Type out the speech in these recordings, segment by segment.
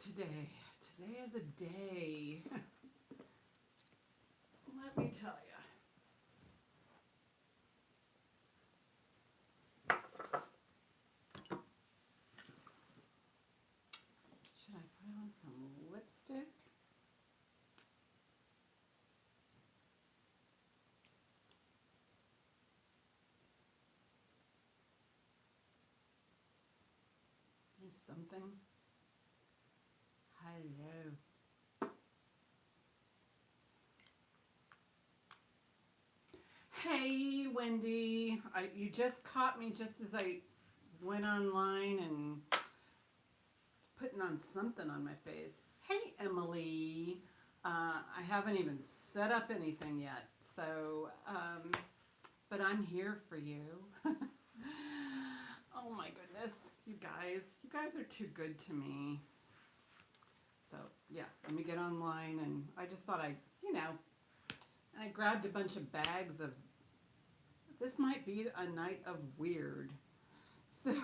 today. Today is a day. Let me tell you. Should I put on some lipstick? There's something. Hello. Hey, Wendy. You just caught me just as I went online and putting on something on my face. Hey, Emily. I haven't even set up anything yet, so, but I'm here for you. Oh my goodness, you guys are too good to me. So yeah, let me get online, and I just thought I grabbed a bunch of bags of, this might be a night of weird. So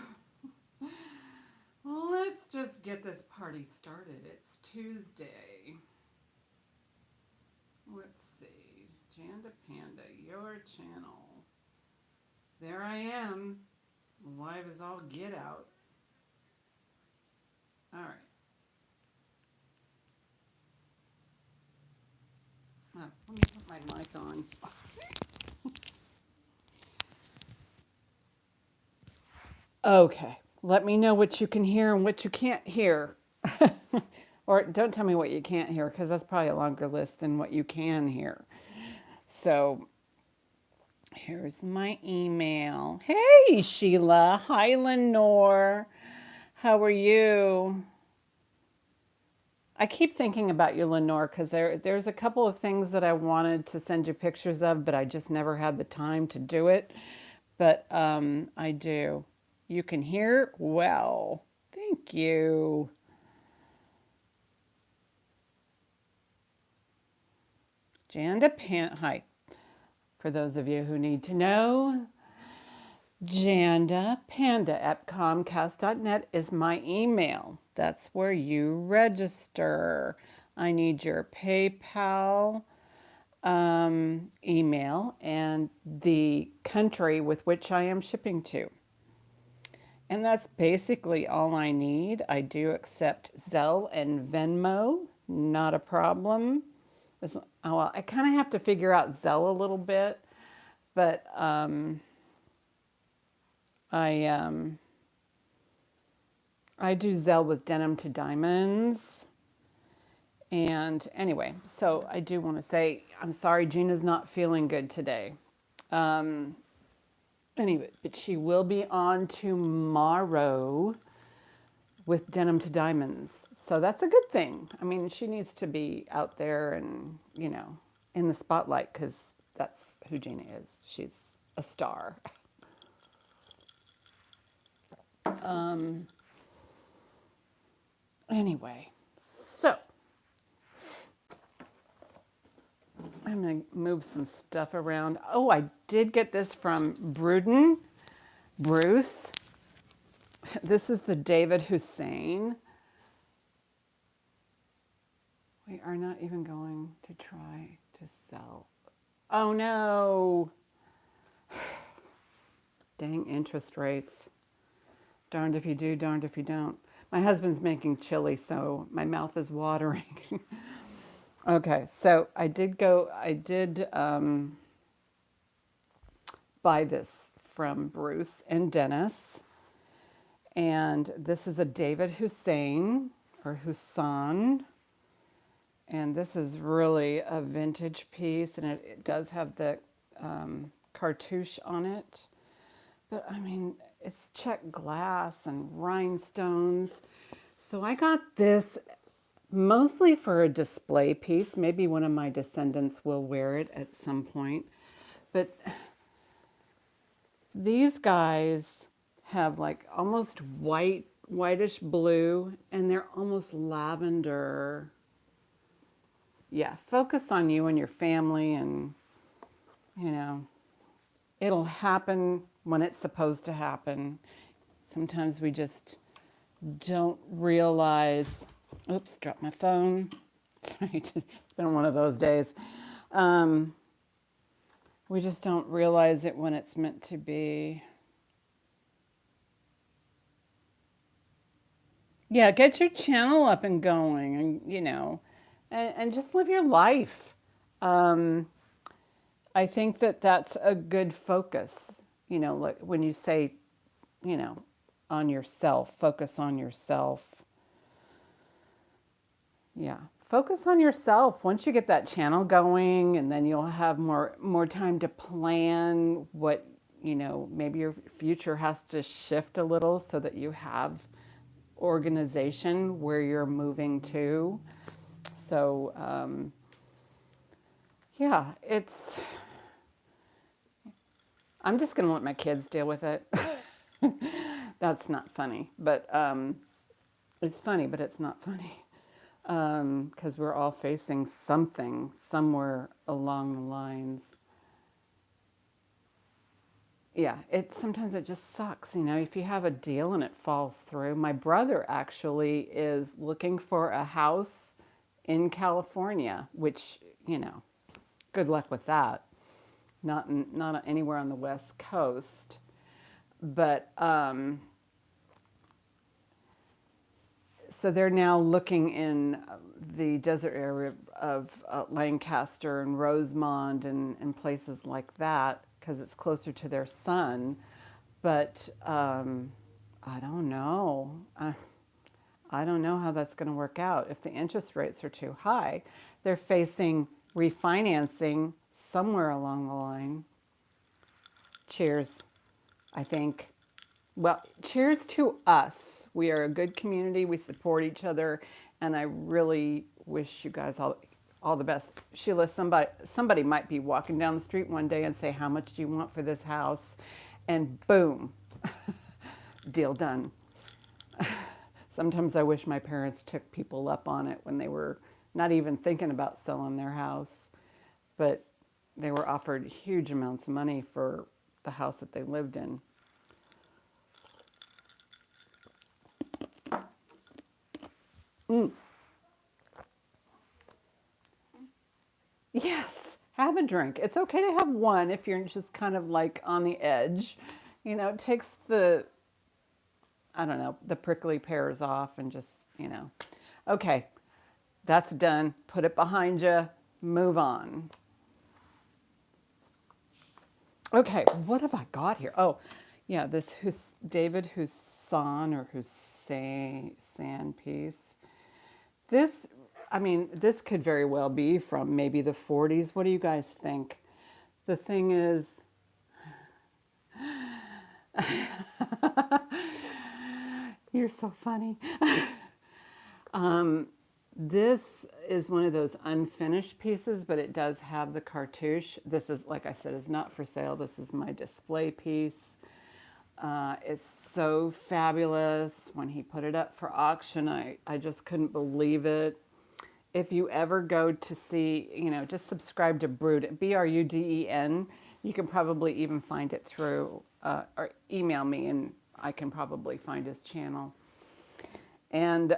let's just get this party started. It's Tuesday. Let's see, Jandapanda, your channel. There I am, live as all get out. All right. Oh, let me put my mic on. Okay, let me know what you can hear and what you can't hear. Or don't tell me what you can't hear, because that's probably a longer list than what you can hear. So here's my email. Hey, Sheila. Hi, Lenore. How are you? I keep thinking about you, Lenore, because there's a couple of things that I wanted to send you pictures of, but I just never had the time to do it. But I do. You can hear well. Thank you. Jandapanda. Hi. For those of you who need to know, Jandapanda at Comcast.net is my email. That's where you register. I need your PayPal email and the country with which I am shipping to. And that's basically all I need. I do accept Zelle and Venmo, not a problem. Well, I kind of have to figure out Zelle a little bit, but I do Zelle with Denim to Diamonds. And anyway, so I do want to say, I'm sorry Gina's not feeling good today. Anyway, but she will be on tomorrow with Denim to Diamonds. So that's a good thing. I mean, she needs to be out there and, in the spotlight, because that's who Gina is. She's a star. Anyway, so I'm going to move some stuff around. Oh, I did get this from Bruce. This is the David Hussein. We are not even going to try to sell. Oh no. Dang interest rates. Darned if you do, darned if you don't. My husband's making chili, so my mouth is watering. Okay, so I did buy this from Bruce and Dennis. And this is a David Hussein, or Hussein. And this is really a vintage piece, and it does have the cartouche on it. But I mean, it's checked glass and rhinestones. So I got this mostly for a display piece. Maybe one of my descendants will wear it at some point. But these guys have like almost whitish blue, and they're almost lavender. Yeah, focus on you and your family, and it'll happen when it's supposed to happen. Sometimes we just don't realize Oops, dropped my phone. Sorry, it's been one of those days. Um, we just don't realize it when it's meant to be. Yeah, get your channel up and going, and and just live your life. Um, I think that that's a good focus. Like when you say, you know, on yourself, focus on yourself. Yeah. Focus on yourself. Once you get that channel going, and then you'll have more time to plan what, maybe your future has to shift a little so that you have organization where you're moving to. So, yeah, I'm just going to let my kids deal with it. That's not funny, but it's funny, but it's not funny. Because we're all facing something somewhere along the lines. Yeah, sometimes it just sucks, if you have a deal and it falls through. My brother actually is looking for a house in California, which, good luck with that. Not anywhere on the West Coast, but so they're now looking in the desert area of Lancaster and Rosemont and places like that because it's closer to their son. But I don't know. I don't know how that's going to work out. If the interest rates are too high, they're facing refinancing somewhere along the line. Cheers, I think. Well, cheers to us. We are a good community. We support each other, and I really wish you guys all the best. Sheila, somebody might be walking down the street one day and say, "How much do you want for this house?" And boom, deal done. Sometimes I wish my parents took people up on it when they were not even thinking about selling their house, but they were offered huge amounts of money for the house that they lived in. Yes, have a drink. It's okay to have one if you're just kind of like on the edge. It takes I don't know, the prickly pears off and just, Okay, that's done. Put it behind you. Move on. Okay, what have I got here? Oh, yeah, this David Hussein or Hussein piece. This, this could very well be from maybe the 40s. What do you guys think? The thing is, you're so funny. This is one of those unfinished pieces, but it does have the cartouche. This is, like I said, is not for sale. This is my display piece. It's so fabulous. When he put it up for auction, I just couldn't believe it. If you ever go to see, just subscribe to Bruden, Bruden. You can probably even find it through, or email me and I can probably find his channel. And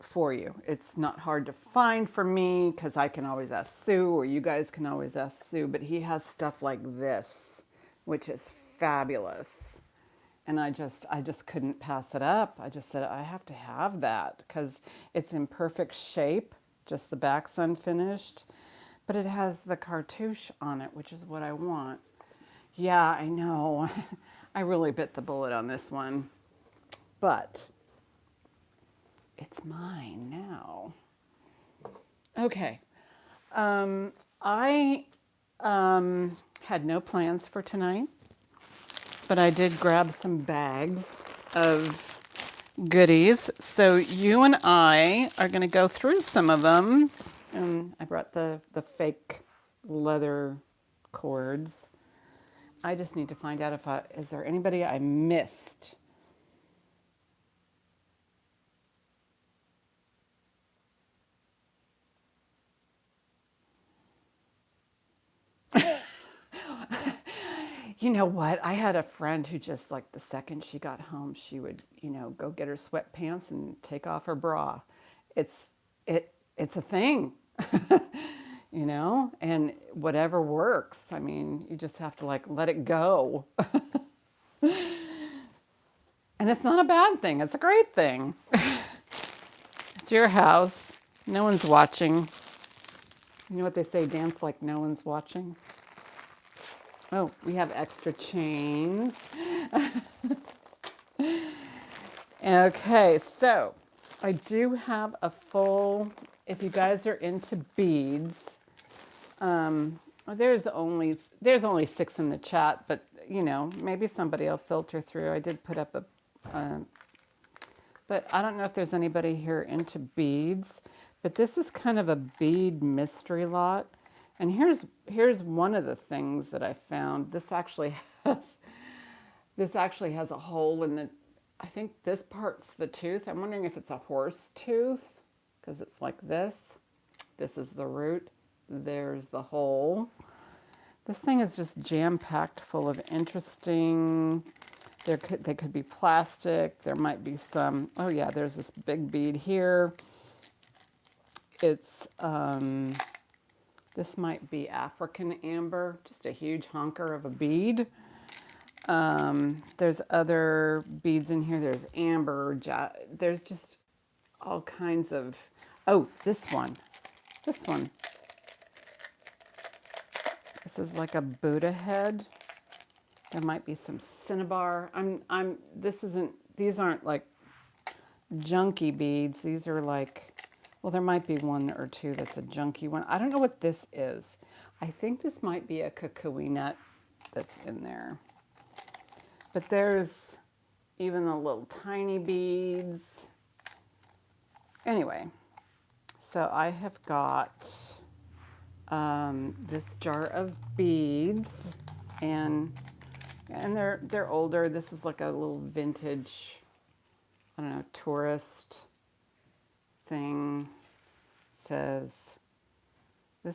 for you, it's not hard to find for me because I can always ask Sue or you guys can always ask Sue, but he has stuff like this, which is fabulous. And I just couldn't pass it up. I just said, I have to have that because it's in perfect shape, just the back's unfinished, but it has the cartouche on it, which is what I want. Yeah, I know. I really bit the bullet on this one, but it's mine now. Okay. I had no plans for tonight, but I did grab some bags of goodies. So you and I are going to go through some of them. And I brought the fake leather cords. I just need to find out is there anybody I missed? You know what? I had a friend who just like the second she got home, she would, go get her sweatpants and take off her bra. It's it's a thing. And whatever works. I mean, you just have to like let it go. And it's not a bad thing. It's a great thing. It's your house. No one's watching. You know what they say, dance like no one's watching? Oh, we have extra chains. Okay, so I do have a full, if you guys are into beads, there's only 6 in the chat, but maybe somebody will filter through. I did put up but I don't know if there's anybody here into beads, but this is kind of a bead mystery lot. And here's one of the things that I found. This actually has a hole in the, I think this part's the tooth. I'm wondering if it's a horse tooth, because it's like this. This is the root. There's the hole. This thing is just jam-packed full of interesting, they could be plastic. There might be some, oh yeah, there's this big bead here. It's, this might be African amber, just a huge honker of a bead. There's other beads in here. There's amber, there's just all kinds of, oh, this one. This is like a Buddha head. There might be some cinnabar. These aren't like junky beads. These are like, well, there might be 1 or 2 that's a junky one. I don't know what this is. I think this might be a kukui nut that's in there. But there's even the little tiny beads. Anyway, so I have got this jar of beads, and they're older. This is like a little vintage, I don't know, tourist thing. This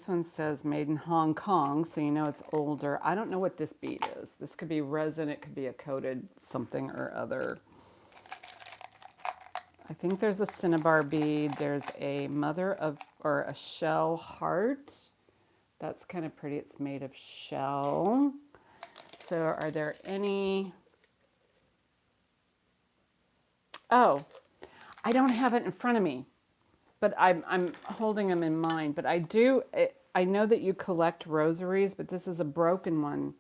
one says made in Hong Kong, so you know it's older. I don't know what this bead is. This could be resin, it could be a coated something or other. I think there's a cinnabar bead. There's a or a shell heart. That's kind of pretty. It's made of shell. So are there any? Oh, I don't have it in front of me, but I'm holding them in mind. But I know that you collect rosaries, but this is a broken one.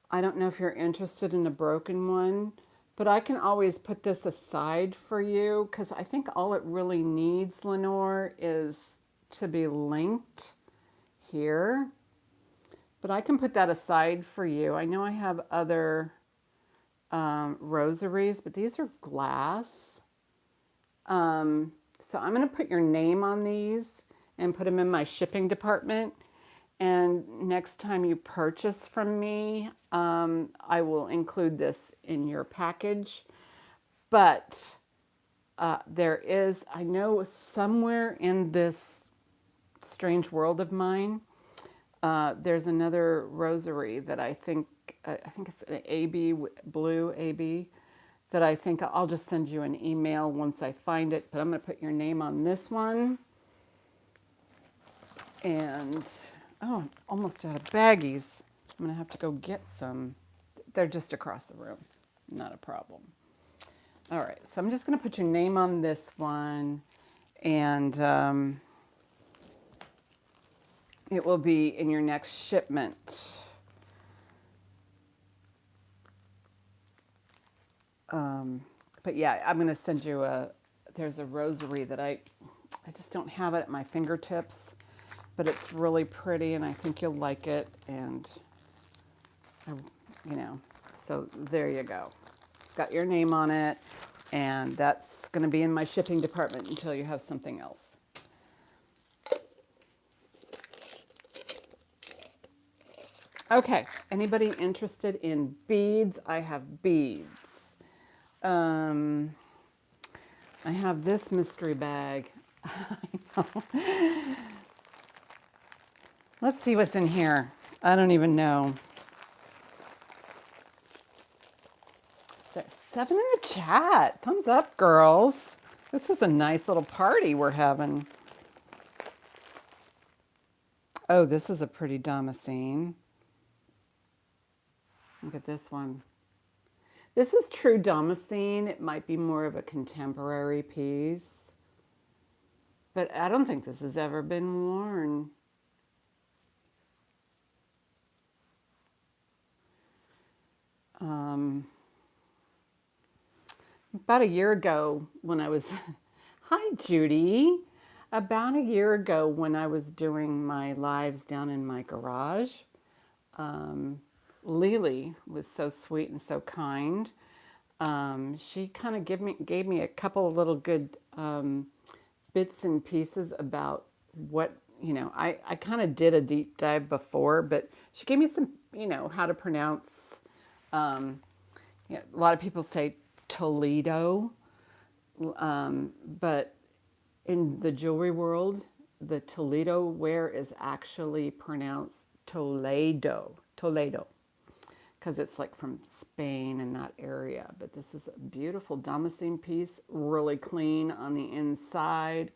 I don't know if you're interested in a broken one, but I can always put this aside for you, because I think all it really needs, Lenore, is to be linked here. But I can put that aside for you. I know I have other rosaries, but these are glass. So I'm going to put your name on these and put them in my shipping department. And next time you purchase from me, I will include this in your package. But there is, I know somewhere in this strange world of mine, there's another rosary that I think it's an AB, blue AB, that I think I'll just send you an email once I find it. But I'm going to put your name on this one. And, oh, I'm almost out of baggies. I'm going to have to go get some. They're just across the room. Not a problem. All right, so I'm just going to put your name on this one. And it will be in your next shipment. But yeah, I'm going to send you there's a rosary that I just don't have it at my fingertips, but it's really pretty and I think you'll like it. And, so there you go. It's got your name on it, and that's going to be in my shipping department until you have something else. Okay, anybody interested in beads? I have beads. I have this mystery bag. I know. Let's see what's in here. I don't even know. 7 in the chat. Thumbs up, girls. This is a nice little party we're having. Oh, this is a pretty damascene. Look at this one. This is true damascene. It might be more of a contemporary piece, but I don't think this has ever been worn. About a year ago when I was, hi Judy, about a year ago when I was doing my lives down in my garage, Lily was so sweet and so kind. She kind of gave me a couple of little good bits and pieces about what, I kind of did a deep dive before, but she gave me some, how to pronounce, a lot of people say Toledo, but in the jewelry world, the Toledo ware is actually pronounced Toledo, because it's like from Spain and that area. But this is a beautiful damascene piece, really clean on the inside.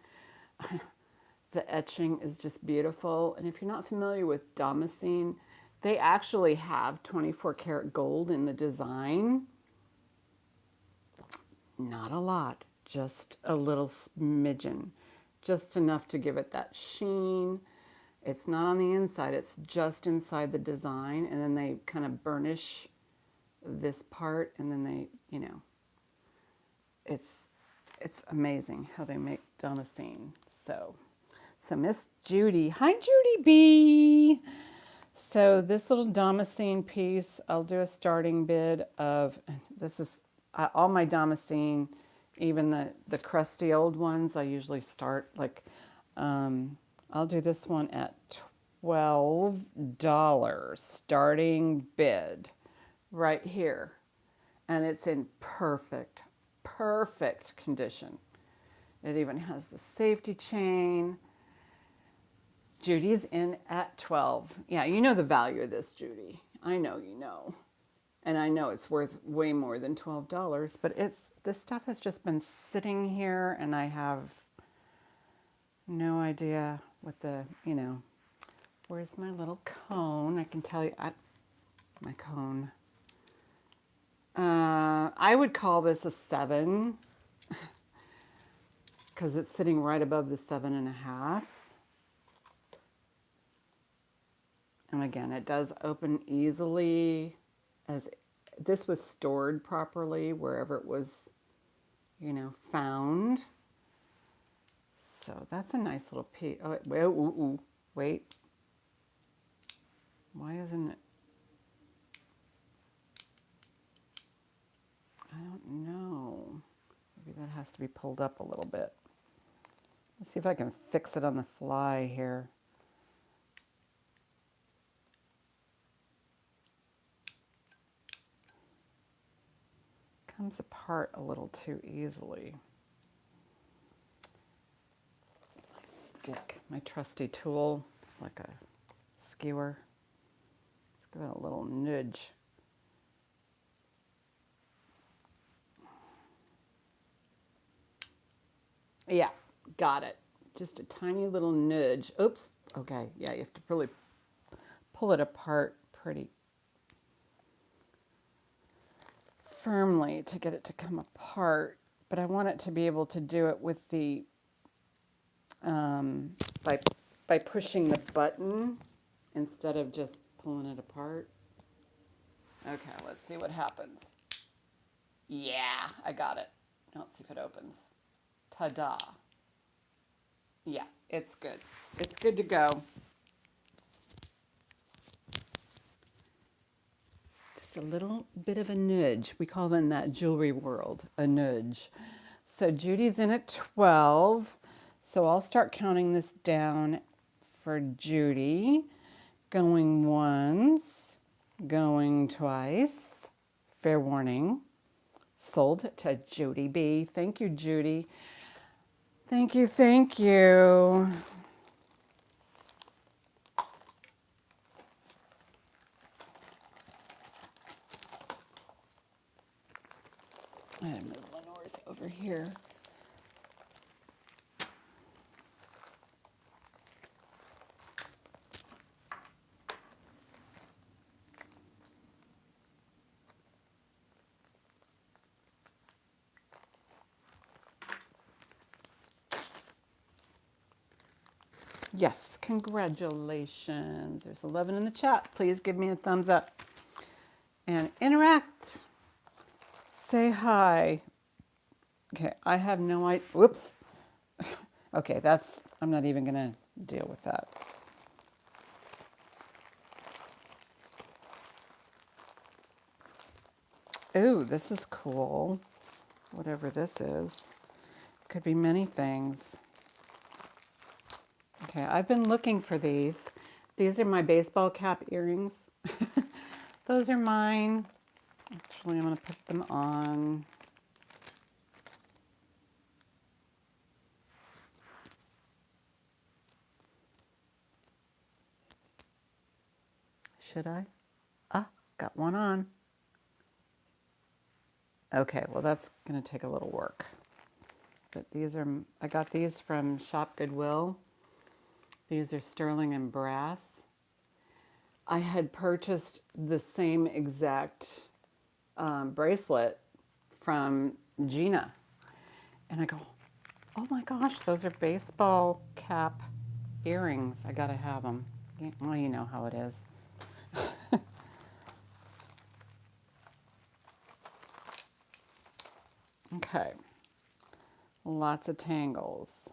The etching is just beautiful. And if you're not familiar with damascene, they actually have 24 karat gold in the design. Not a lot, just a little smidgen, just enough to give it that sheen. It's not on the inside, it's just inside the design, and then they kind of burnish this part, and then they, it's amazing how they make damascene. So Miss Judy, hi Judy B. So this little damascene piece, I'll do a starting bid of, this is all my damascene, even the crusty old ones, I usually start like, I'll do this one at $12 starting bid right here. And it's in perfect condition. It even has the safety chain. Judy's in at 12. Yeah, you know the value of this, Judy. I know you know. And I know it's worth way more than $12, but this stuff has just been sitting here and I have no idea what the, where's my little cone? I can tell you, my cone. I would call this a 7 because it's sitting right above the 7.5. And again, it does open easily. As this was stored properly wherever it was, found. So that's a nice little piece. Oh, wait. Why isn't it? I don't know. Maybe that has to be pulled up a little bit. Let's see if I can fix it on the fly here. Comes apart a little too easily. My stick, my trusty tool, it's like a skewer. Let's give it a little nudge. Yeah, got it. Just a tiny little nudge. Oops. Okay, yeah, you have to really pull it apart pretty firmly to get it to come apart, but I want it to be able to do it with the by pushing the button instead of just pulling it apart. Okay, let's see what happens. Yeah, I got it. Now let's see if it opens. Ta-da. Yeah, it's good. It's good to go. A little bit of a nudge. We call them that jewelry world, a nudge. So Judy's in at 12. So I'll start counting this down for Judy. Going once, going twice. Fair warning. Sold to Judy B. Thank you, Judy. Thank you, thank you. I have moved Lenore's over here. Yes, congratulations. There's 11 in the chat. Please give me a thumbs up and interact. Say hi. Okay, I have no idea. Whoops. Okay, I'm not even going to deal with that. Ooh, this is cool. Whatever this is. Could be many things. Okay, I've been looking for these. These are my baseball cap earrings. Those are mine. Actually, I'm going to put them on. Should I? Ah, got one on. Okay, well that's going to take a little work. But I got these from Shop Goodwill. These are sterling and brass. I had purchased the same exact bracelet from Gina. And I go, oh my gosh, those are baseball cap earrings. I gotta have them. Well, you know how it is. Okay. Lots of tangles.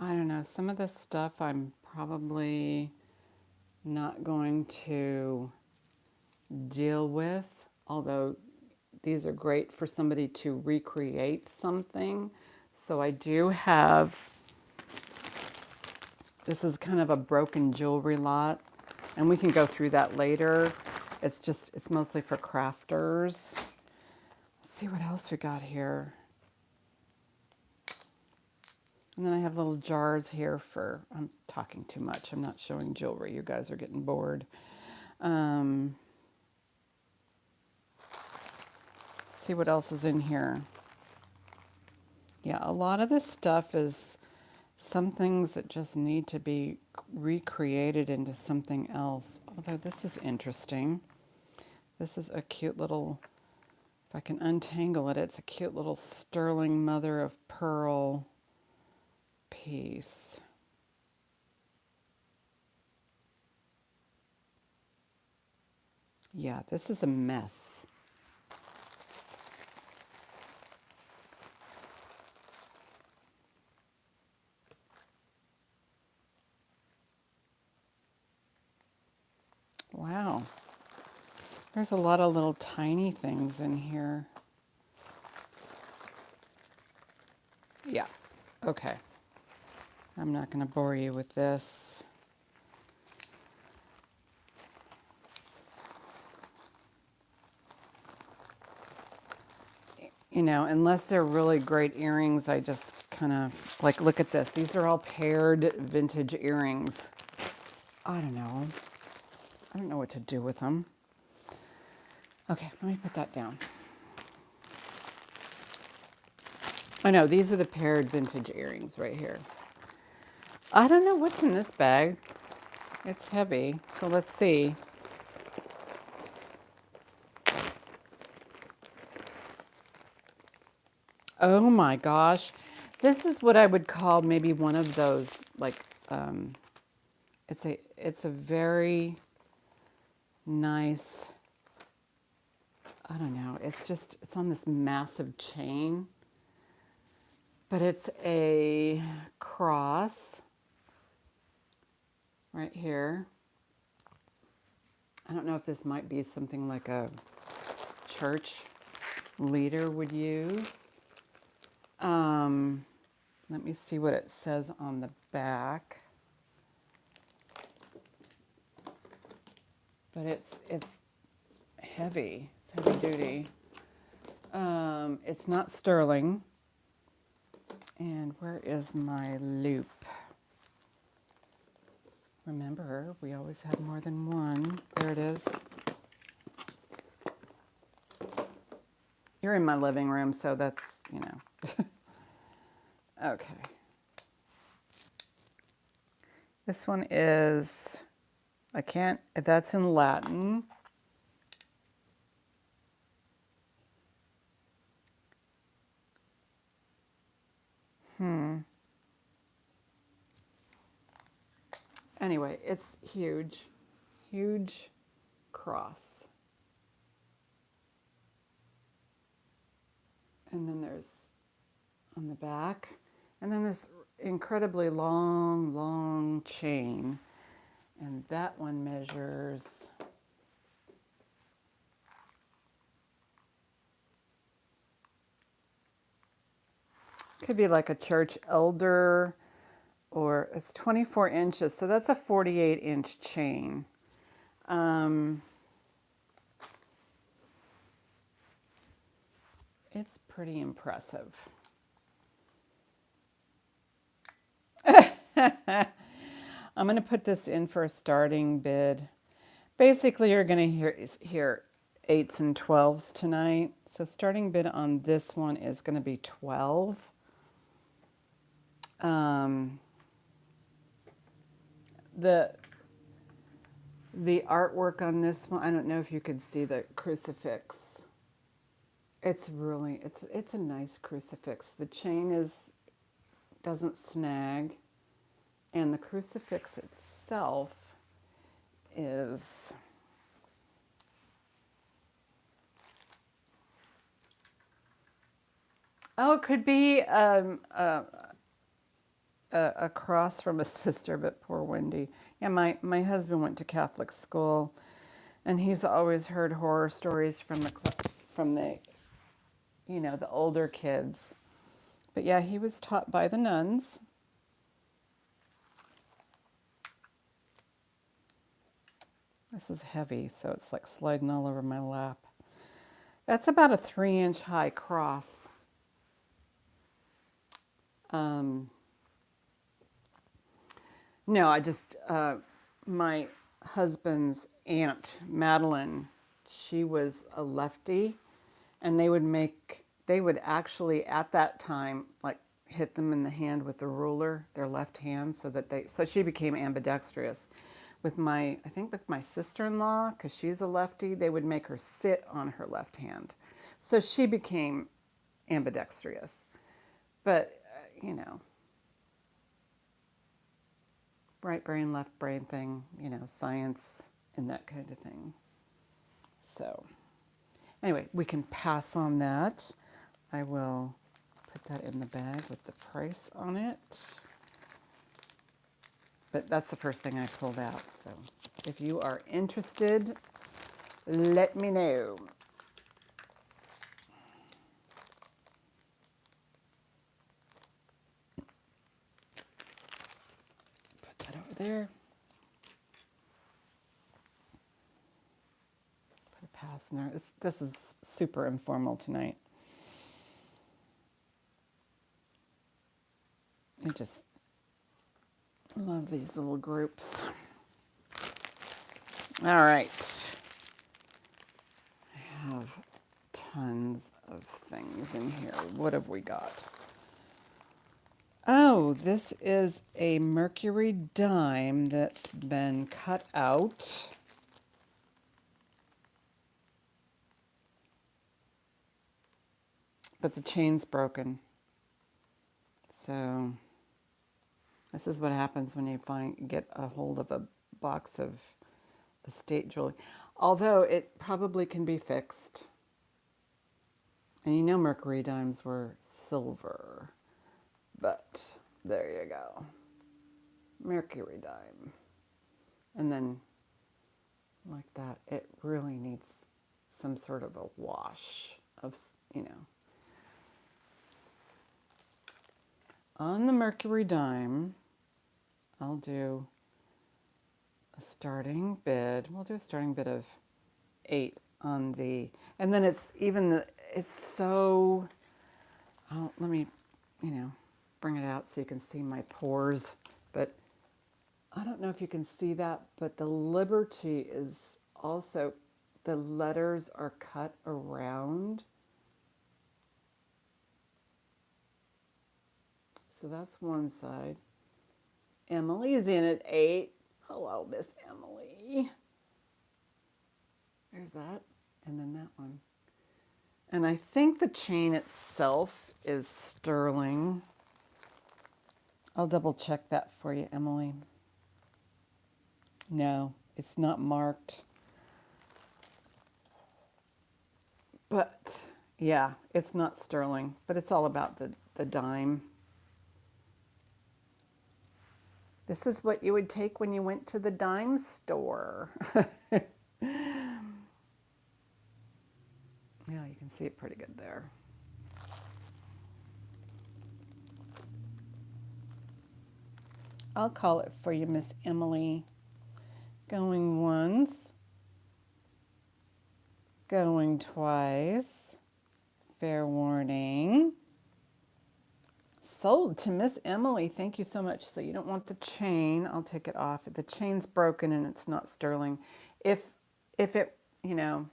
I don't know. Some of this stuff I'm probably not going to deal with, although these are great for somebody to recreate something. So I do have, this is kind of a broken jewelry lot, and we can go through that later. It's mostly for crafters. Let's see what else we got here. And then I have little jars here I'm talking too much. I'm not showing jewelry. You guys are getting bored. See what else is in here. Yeah, a lot of this stuff is some things that just need to be recreated into something else. Although this is interesting. This is a cute little, if I can untangle it, it's a cute little sterling mother of pearl piece. Yeah, this is a mess. Wow. There's a lot of little tiny things in here. Yeah, okay. I'm not going to bore you with this. You know, unless they're really great earrings, I just kind of, like, look at this. These are all paired vintage earrings. I don't know. I don't know what to do with them. Okay, let me put that down. I know, these are the paired vintage earrings right here. I don't know what's in this bag. It's heavy, so let's see. Oh my gosh. This is what I would call maybe one of those, like, it's a very nice, I don't know, it's on this massive chain, but it's a cross right here. I don't know if this might be something like a church leader would use. Let me see what it says on the back. But it's heavy. It's heavy duty. It's not sterling. And where is my loop? Remember, we always had more than one. There it is. You're in my living room, so that's, you know. Okay. This one is, I can't, that's in Latin. Anyway, it's huge, huge cross. And then there's on the back, and then this incredibly long, long chain. And that one measures, could be like a church elder, or it's 24 inches, so that's a 48-inch chain. It's pretty impressive. I'm going to put this in for a starting bid. Basically, you're going to hear 8s and 12s tonight. So starting bid on this one is going to be 12. The artwork on this one, I don't know if you could see the crucifix. It's really, it's a nice crucifix. The chain doesn't snag, and the crucifix itself is, oh, it could be a cross from a sister, but poor Wendy. Yeah, my husband went to Catholic school, and he's always heard horror stories from the you know, the older kids. But yeah, he was taught by the nuns. This is heavy, so it's like sliding all over my lap. That's about a 3-inch high cross. No, I just, my husband's aunt, Madeline, she was a lefty, and they would actually at that time, like, hit them in the hand with the ruler, their left hand, so she became ambidextrous. I think with my sister-in-law, because she's a lefty, they would make her sit on her left hand. So she became ambidextrous. But, you know, right brain, left brain thing, you know, science and that kind of thing. So anyway, we can pass on that. I will put that in the bag with the price on it. But that's the first thing I pulled out. So if you are interested, let me know. Put that over there. Put a pass in there. This is super informal tonight. I just love these little groups. All right. I have tons of things in here. What have we got? Oh, this is a Mercury Dime that's been cut out. But the chain's broken. So this is what happens when you get a hold of a box of estate jewelry. Although it probably can be fixed. And you know Mercury Dimes were silver. But there you go. Mercury Dime. And then like that, it really needs some sort of a wash of, you know. On the Mercury Dime, I'll do a starting bid. We'll do a starting bid of 8 on the, and then it's so, let me, you know, bring it out so you can see my pores. But I don't know if you can see that, but the Liberty is also, the letters are cut around So that's one side. Emily's in at 8. Hello, Miss Emily. There's that. And then that one. And I think the chain itself is sterling. I'll double check that for you, Emily. No, it's not marked. But yeah, it's not sterling, but it's all about the dime. This is what you would take when you went to the dime store. Yeah, you can see it pretty good there. I'll call it for you, Miss Emily. Going once. Going twice. Fair warning. Sold to Miss Emily. Thank you so much. So you don't want the chain. I'll take it off. The chain's broken and it's not sterling. If it, you know,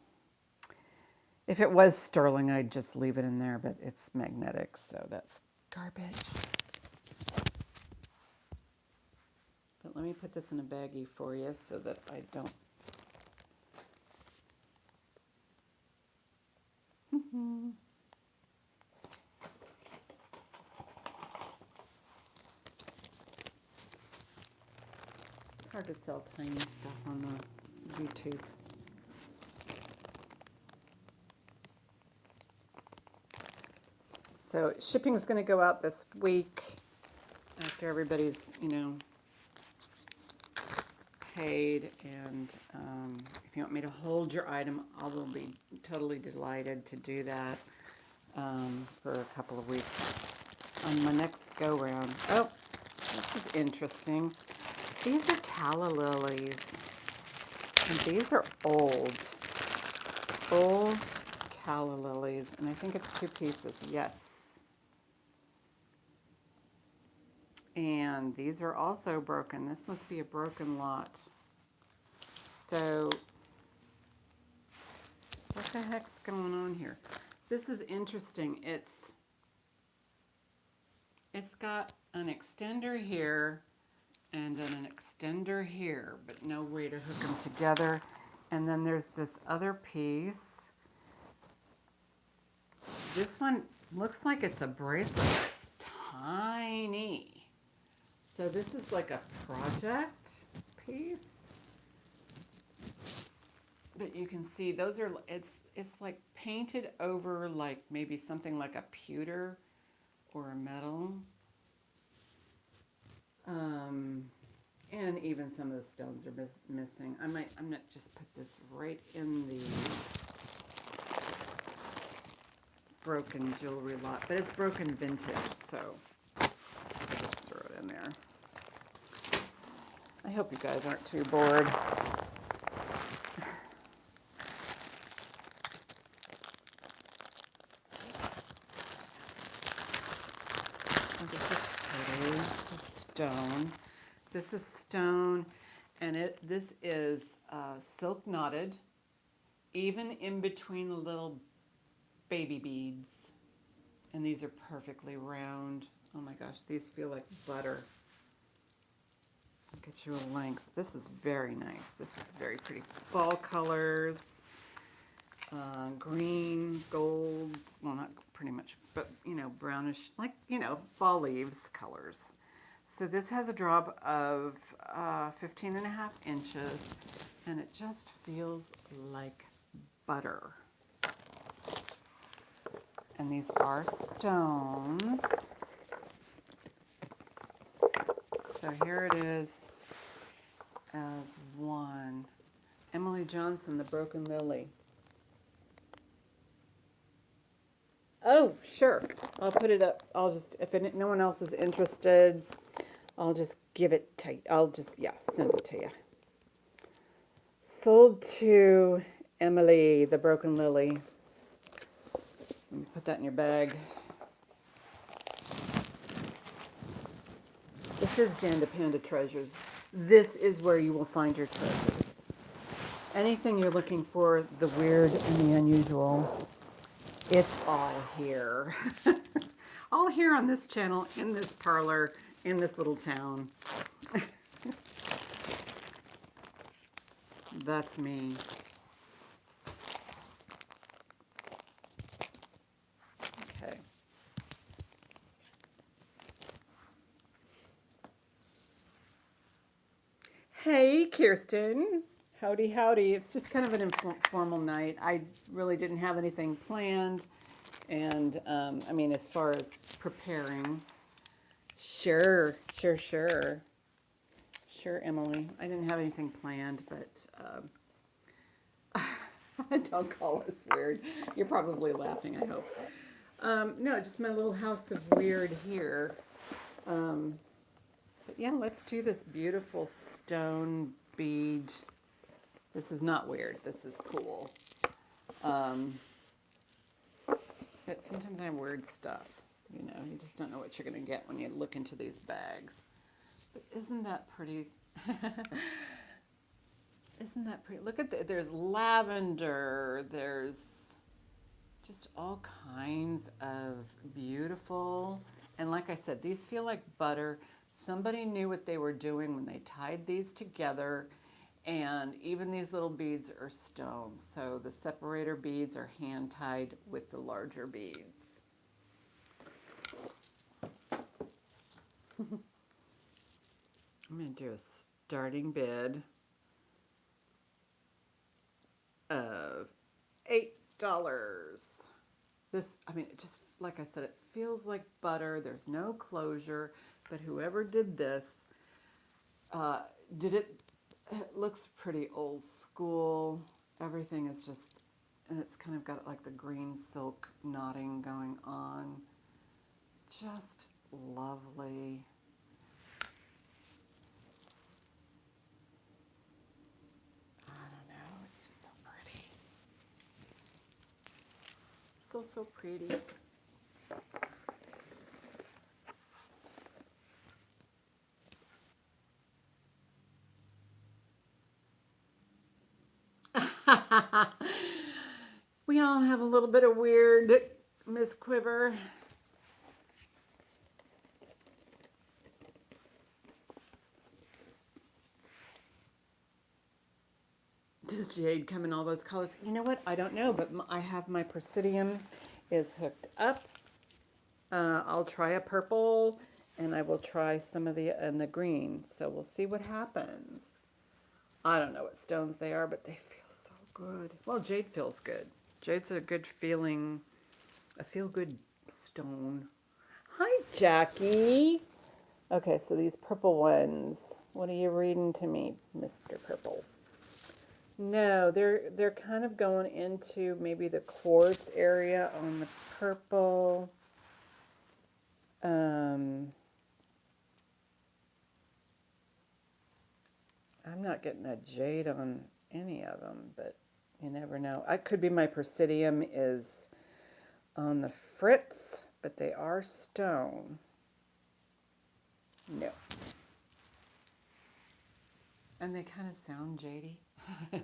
if it was sterling, I'd just leave it in there, but it's magnetic, so that's garbage. But let me put this in a baggie for you so that I don't. It's hard to sell tiny stuff on the YouTube. So shipping is going to go out this week after everybody's, you know, paid. And if you want me to hold your item, I will be totally delighted to do that for a couple of weeks on my next go round. Oh, this is interesting. These are Calla Lilies, and these are old Calla Lilies, and I think it's 2 pieces. Yes. And these are also broken. This must be a broken lot. So, what the heck's going on here? This is interesting. It's got an extender here and then an extender here, but no way to hook them together. And then there's this other piece. This one looks like it's a bracelet, but it's tiny. So this is like a project piece. But you can see those are, it's like painted over like maybe something like a pewter or a metal. And even some of the stones are missing. I'm gonna just put this right in the broken jewelry lot, but it's broken vintage, so I'll just throw it in there. I hope you guys aren't too bored. This is pretty. This is stone. This is stone, and this is silk knotted, even in between the little baby beads. And these are perfectly round. Oh my gosh, these feel like butter. I'll get you a length. This is very nice. This is very pretty. Fall colors, green, gold, well not pretty much, but you know, brownish, like, you know, fall leaves colors. So this has a drop of 15.5 inches, and it just feels like butter. And these are stones. So here it is as one. Emily Johnson, the Broken Lily. Oh, sure. I'll put it up. I'll just, if no one else is interested, I'll just give it to you. I'll just, yeah, send it to you. Sold to Emily, the Broken Lily. Let me put that in your bag. This is Jandapanda Treasures. This is where you will find your treasures. Anything you're looking for, the weird and the unusual, it's all here. all here on this channel, in this parlor, in this little town. That's me. Okay. Hey, Kirsten. Howdy, howdy. It's just kind of an informal night. I really didn't have anything planned. And, I mean, as far as preparing, sure, sure, sure. Sure, Emily. I didn't have anything planned, but don't call us weird. You're probably laughing, I hope. No, just my little house of weird here. But yeah, let's do this beautiful stone bead. This is not weird. This is cool. But sometimes I have weird stuff. You know, you just don't know what you're going to get when you look into these bags. But isn't that pretty? Isn't that pretty? Look at there's lavender. There's just all kinds of beautiful. And like I said, these feel like butter. Somebody knew what they were doing when they tied these together. And even these little beads are stone. So the separator beads are hand tied with the larger beads. I'm going to do a starting bid of $8. This, I mean, it just, like I said, it feels like butter. There's no closure, but whoever did this did it. It looks pretty old school. Everything is just, and it's kind of got like the green silk knotting going on. Just lovely. I don't know, it's just so pretty. So pretty. We all have a little bit of weird, Miss Quiver. Does jade come in all those colors? You know what? I don't know, but I have my Presidium is hooked up. I'll try a purple, and I will try some of the and the green. So we'll see what happens. I don't know what stones they are, but they feel so good. Well, jade feels good. Jade's a good feeling, a feel-good stone. Hi, Jackie. Okay, so these purple ones. What are you reading to me, Mr. Purple? No, they're kind of going into maybe the quartz area on the purple. I'm not getting a jade on any of them, but you never know. I could be my Presidium is on the fritz, but they are stone. No. And they kind of sound jady. But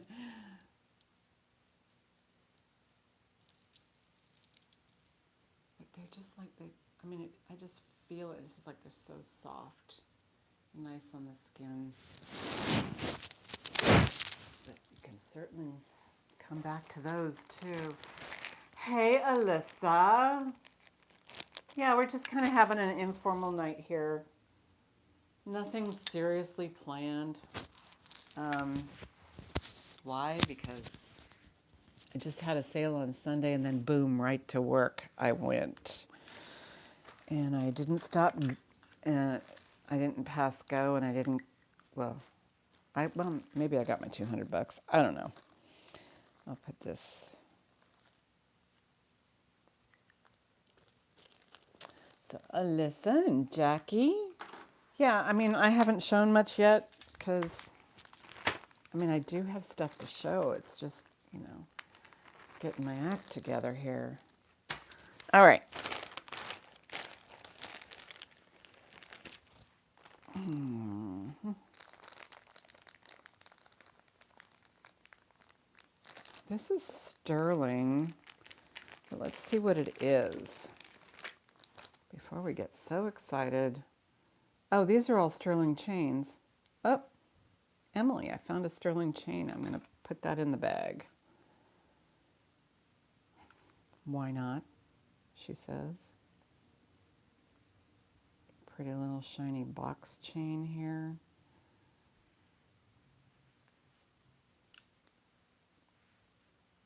they're just like I mean, I just feel it. It's just like they're so soft. Nice on the skin. But you can certainly come back to those too. Hey, Alyssa. Yeah, we're just kind of having an informal night here. Nothing seriously planned. Why? Because I just had a sale on Sunday and then boom, right to work I went. And I didn't stop, I didn't pass go, and I didn't, well, maybe I got my $200. I don't know. I'll put this. So Alyssa and Jackie. Yeah, I mean, I haven't shown much yet because, I mean, I do have stuff to show. It's just, you know, getting my act together here. All right. This is sterling. But let's see what it is before we get so excited. Oh, these are all sterling chains. Oh, Emily, I found a sterling chain. I'm going to put that in the bag. Why not? She says. Pretty little shiny box chain here.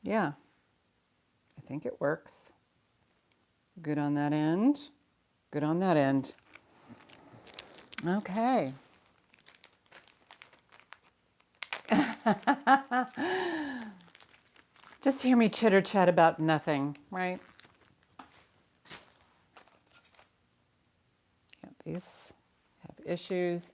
Yeah, I think it works. Good on that end. Good on that end. Okay. Just hear me chitter chat about nothing, right? Yeah, these have issues.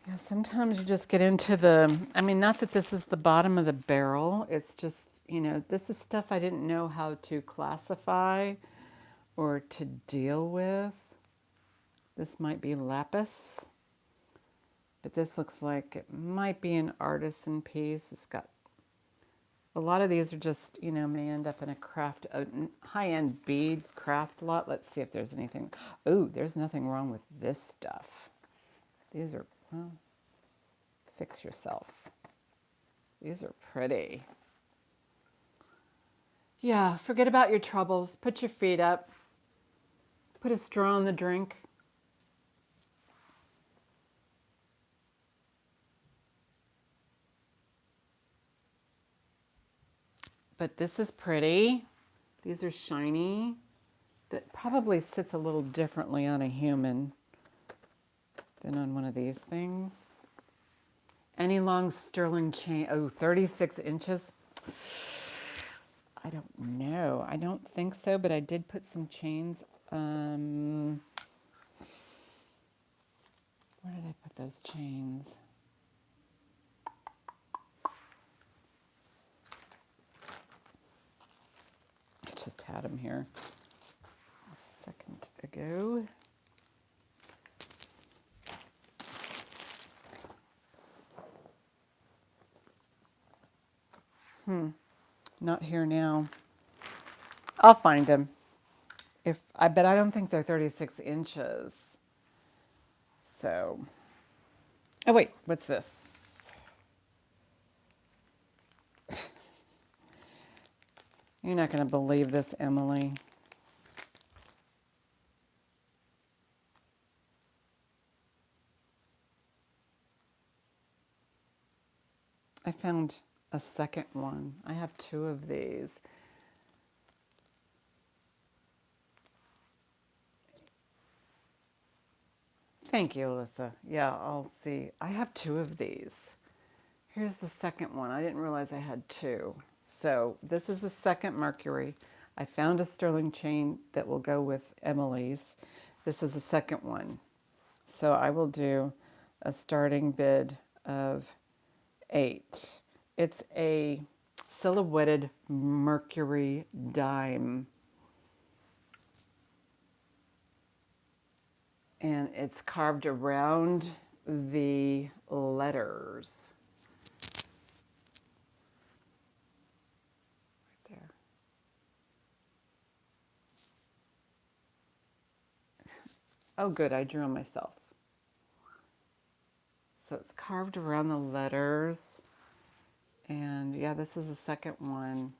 Yeah, sometimes you just get into I mean, not that this is the bottom of the barrel. It's just, this is stuff I didn't know how to classify or to deal with. This might be lapis, but this looks like it might be an artisan piece. It's got, a lot of these are just, may end up in a high-end bead craft lot. Let's see if there's anything. Oh, there's nothing wrong with this stuff. These are, well, fix yourself. These are pretty. Yeah, forget about your troubles. Put your feet up. Put a straw in the drink. But this is pretty. These are shiny. That probably sits a little differently on a human than on one of these things. Any long sterling chain? Oh, 36 inches. I don't know. I don't think so, but I did put some chains. Where did I put those chains? I just had them here a second ago. Not here now. I'll find them. But I don't think they're 36 inches. So, oh wait, what's this? You're not going to believe this, Emily. I found a second one. I have two of these. Thank you, Alyssa. Yeah, I'll see. I have two of these. Here's the second one. I didn't realize I had two. So this is the second Mercury. I found a sterling chain that will go with Emily's. This is the second one. So I will do a starting bid of 8. It's a silhouetted Mercury Dime. And it's carved around the letters. Right there. Oh, good, I drew them myself. So it's carved around the letters. And yeah, this is the second one.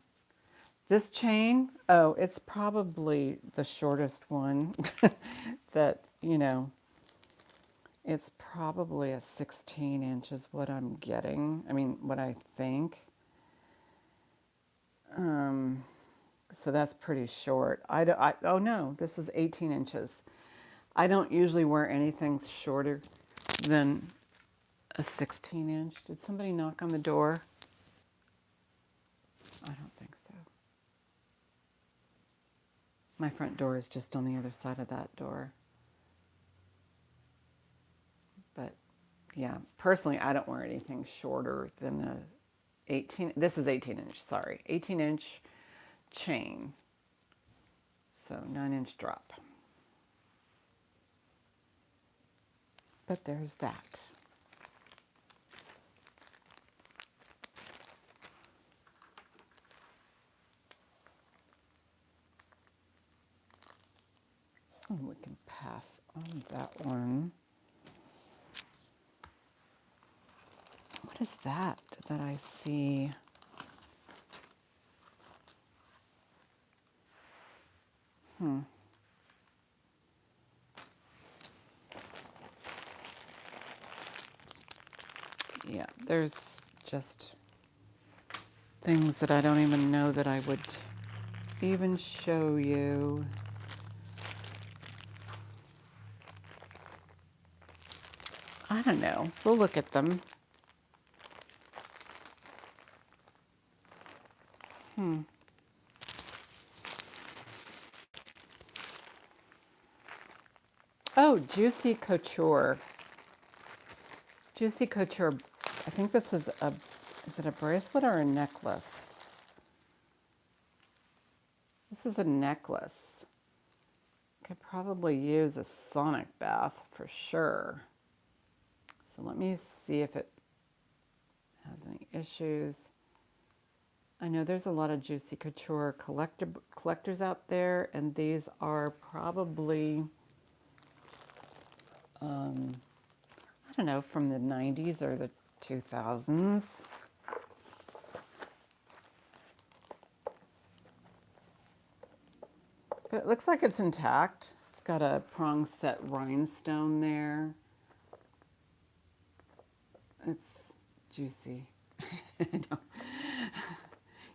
This chain, oh, it's probably the shortest one that, it's probably a 16 inch is what I'm getting. I mean, what I think. So that's pretty short. Oh no, this is 18 inches. I don't usually wear anything shorter than a 16 inch. Did somebody knock on the door? I don't think so. My front door is just on the other side of that door. But yeah, personally, I don't wear anything shorter than a 18. This is 18 inch, sorry. 18 inch chain. So 9 inch drop. But there's that. Oh, we can pass on that one. What is that I see? Yeah, there's just things that I don't even know that I would even show you. I don't know. We'll look at them. Oh, Juicy Couture. Juicy Couture. I think this is is it a bracelet or a necklace? This is a necklace. Could probably use a sonic bath for sure. So let me see if it has any issues. I know there's a lot of Juicy Couture collectors out there, and these are probably, I don't know, from the 90s or the 2000s. But it looks like it's intact. It's got a prong set rhinestone there. It's juicy. No.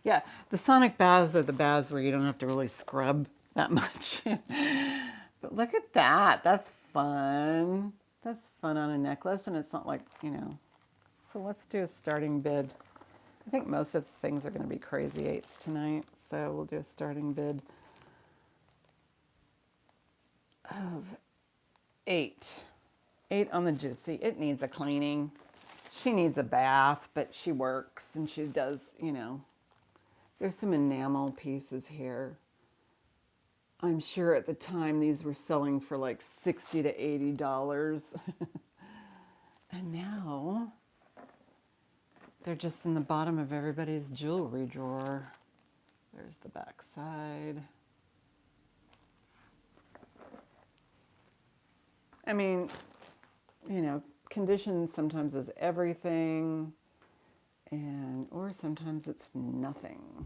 Yeah, the sonic baths are the baths where you don't have to really scrub that much. But look at that. That's fun. That's fun on a necklace, and it's not like, you know. So let's do a starting bid. I think most of the things are going to be crazy eights tonight, so we'll do a starting bid of 8. 8 on the juicy. It needs a cleaning. She needs a bath, but she works and she does, you know. There's some enamel pieces here. I'm sure at the time these were selling for like $60 to $80. And now they're just in the bottom of everybody's jewelry drawer. There's the back side. I mean, you know, condition sometimes is everything, or sometimes it's nothing.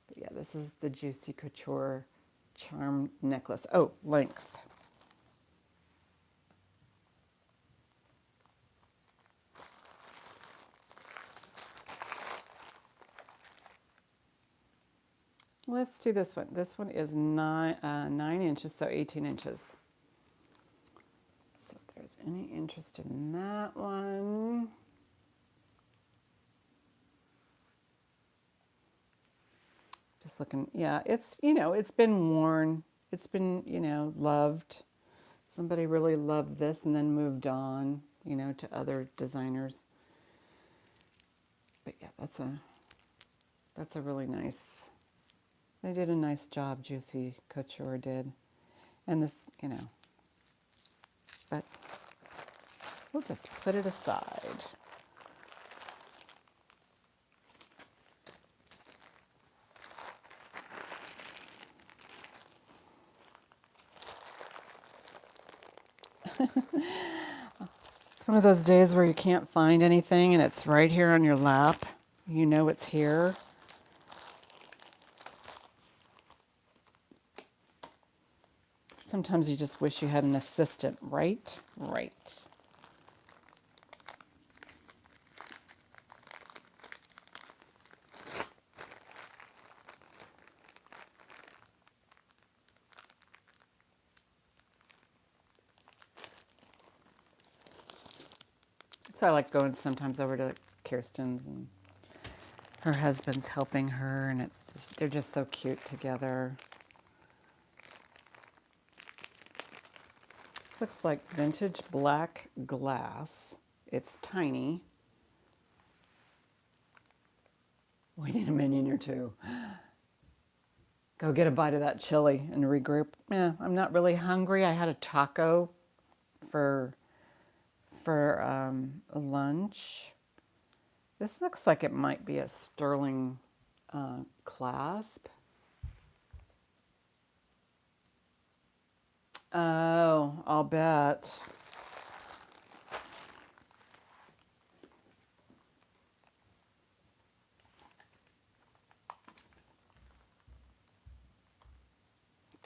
But yeah, this is the Juicy Couture charm necklace. Oh, length. Let's do this one. This one is 9 inches, so 18 inches. So if there's any interest in that one. Just looking, yeah, it's, you know, it's been worn. It's been, you know, loved. Somebody really loved this and then moved on, you know, to other designers. But yeah, that's a really nice, they did a nice job, Juicy Couture did. And this, you know, but we'll just put it aside. It's one of those days where you can't find anything and it's right here on your lap. You know it's here. Sometimes you just wish you had an assistant, right? Right. So I like going sometimes over to Kirsten's, and her husband's helping her, and they're just so cute together. Looks like vintage black glass. It's tiny. We need a minion or two. Go get a bite of that chili and regroup. Yeah, I'm not really hungry. I had a taco for lunch. This looks like it might be a sterling clasp. Oh, I'll bet.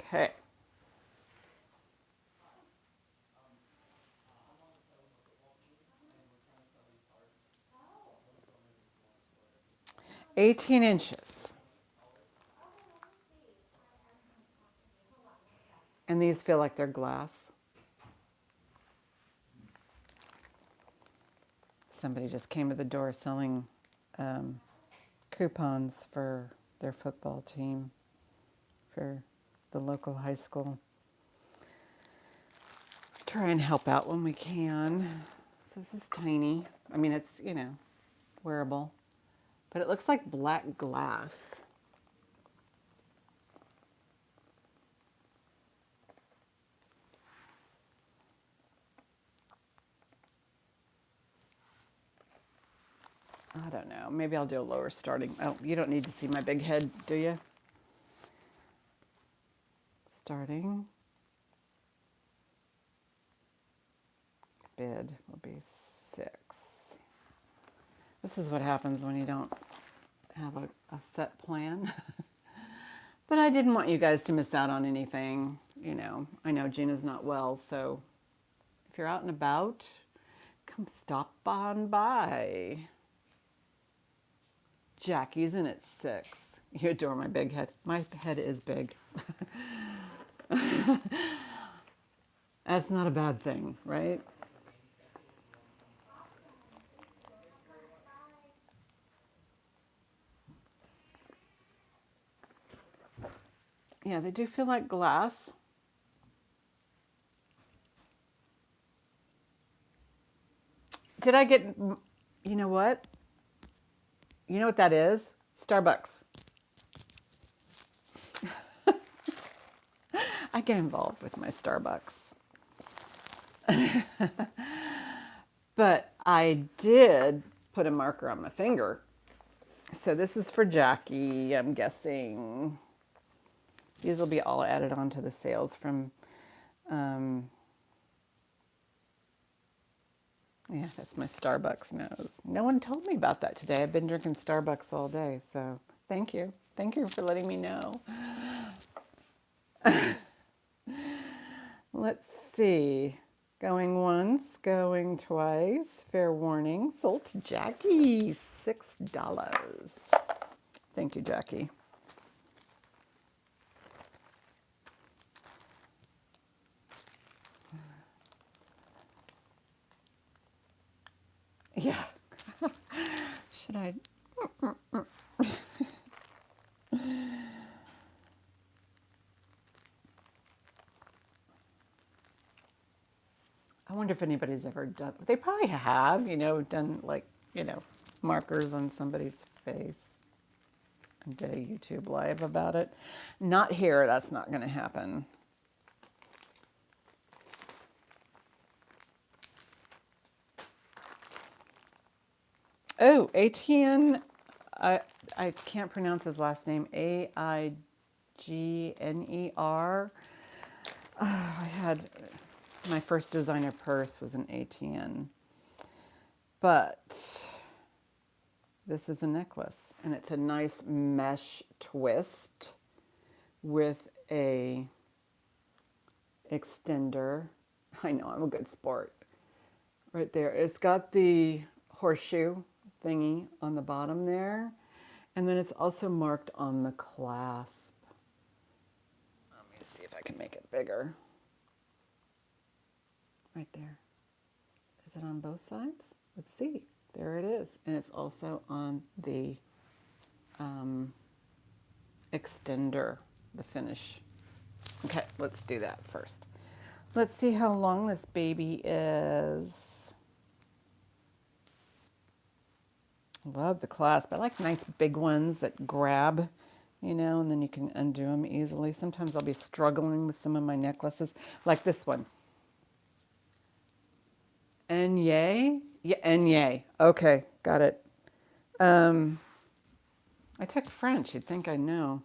Okay. $18 inches. And these feel like they're glass. Somebody just came to the door selling um, coupons for their football team for the local high school. Try and help out when we can. So this is tiny. I mean, it's, wearable. But it looks like black glass. I don't know. Maybe I'll do a lower starting. Oh, you don't need to see my big head, do you? Starting bid will be 6. This is what happens when you don't have a set plan. But I didn't want you guys to miss out on anything. I know Gina's not well, so if you're out and about, come stop on by. Jackie's in at 6. You adore my big head. My head is big. That's not a bad thing, right? Yeah, they do feel like glass. Did I get, you know what? You know what that is? Starbucks. I get involved with my Starbucks. But I did put a marker on my finger. So this is for Jackie, I'm guessing. These will be all added onto the sales from, yeah, that's my Starbucks nose. No one told me about that today. I've been drinking Starbucks all day, so thank you. Thank you for letting me know. Let's see. Going once, going twice. Fair warning. Sold to Jackie, $6. Thank you, Jackie. Yeah. Should I? I wonder if anybody's ever done, they probably have, done like, markers on somebody's face and did a YouTube live about it. Not here, that's not going to happen. Oh, Etienne, I can't pronounce his last name, Aigner. I had, my first designer purse was an Etienne. But this is a necklace, and it's a nice mesh twist with a extender. I know, I'm a good sport. Right there. It's got the horseshoe thingy on the bottom there. And then it's also marked on the clasp. Let me see if I can make it bigger. Right there. Is it on both sides? Let's see. There it is. And it's also on the extender, the finish. Okay, let's do that first. Let's see how long this baby is. Love the clasp. I like nice big ones that grab, and then you can undo them easily. Sometimes I'll be struggling with some of my necklaces, like this one. Enye? Yeah, Enye. Okay, got it. I took French. You'd think I know.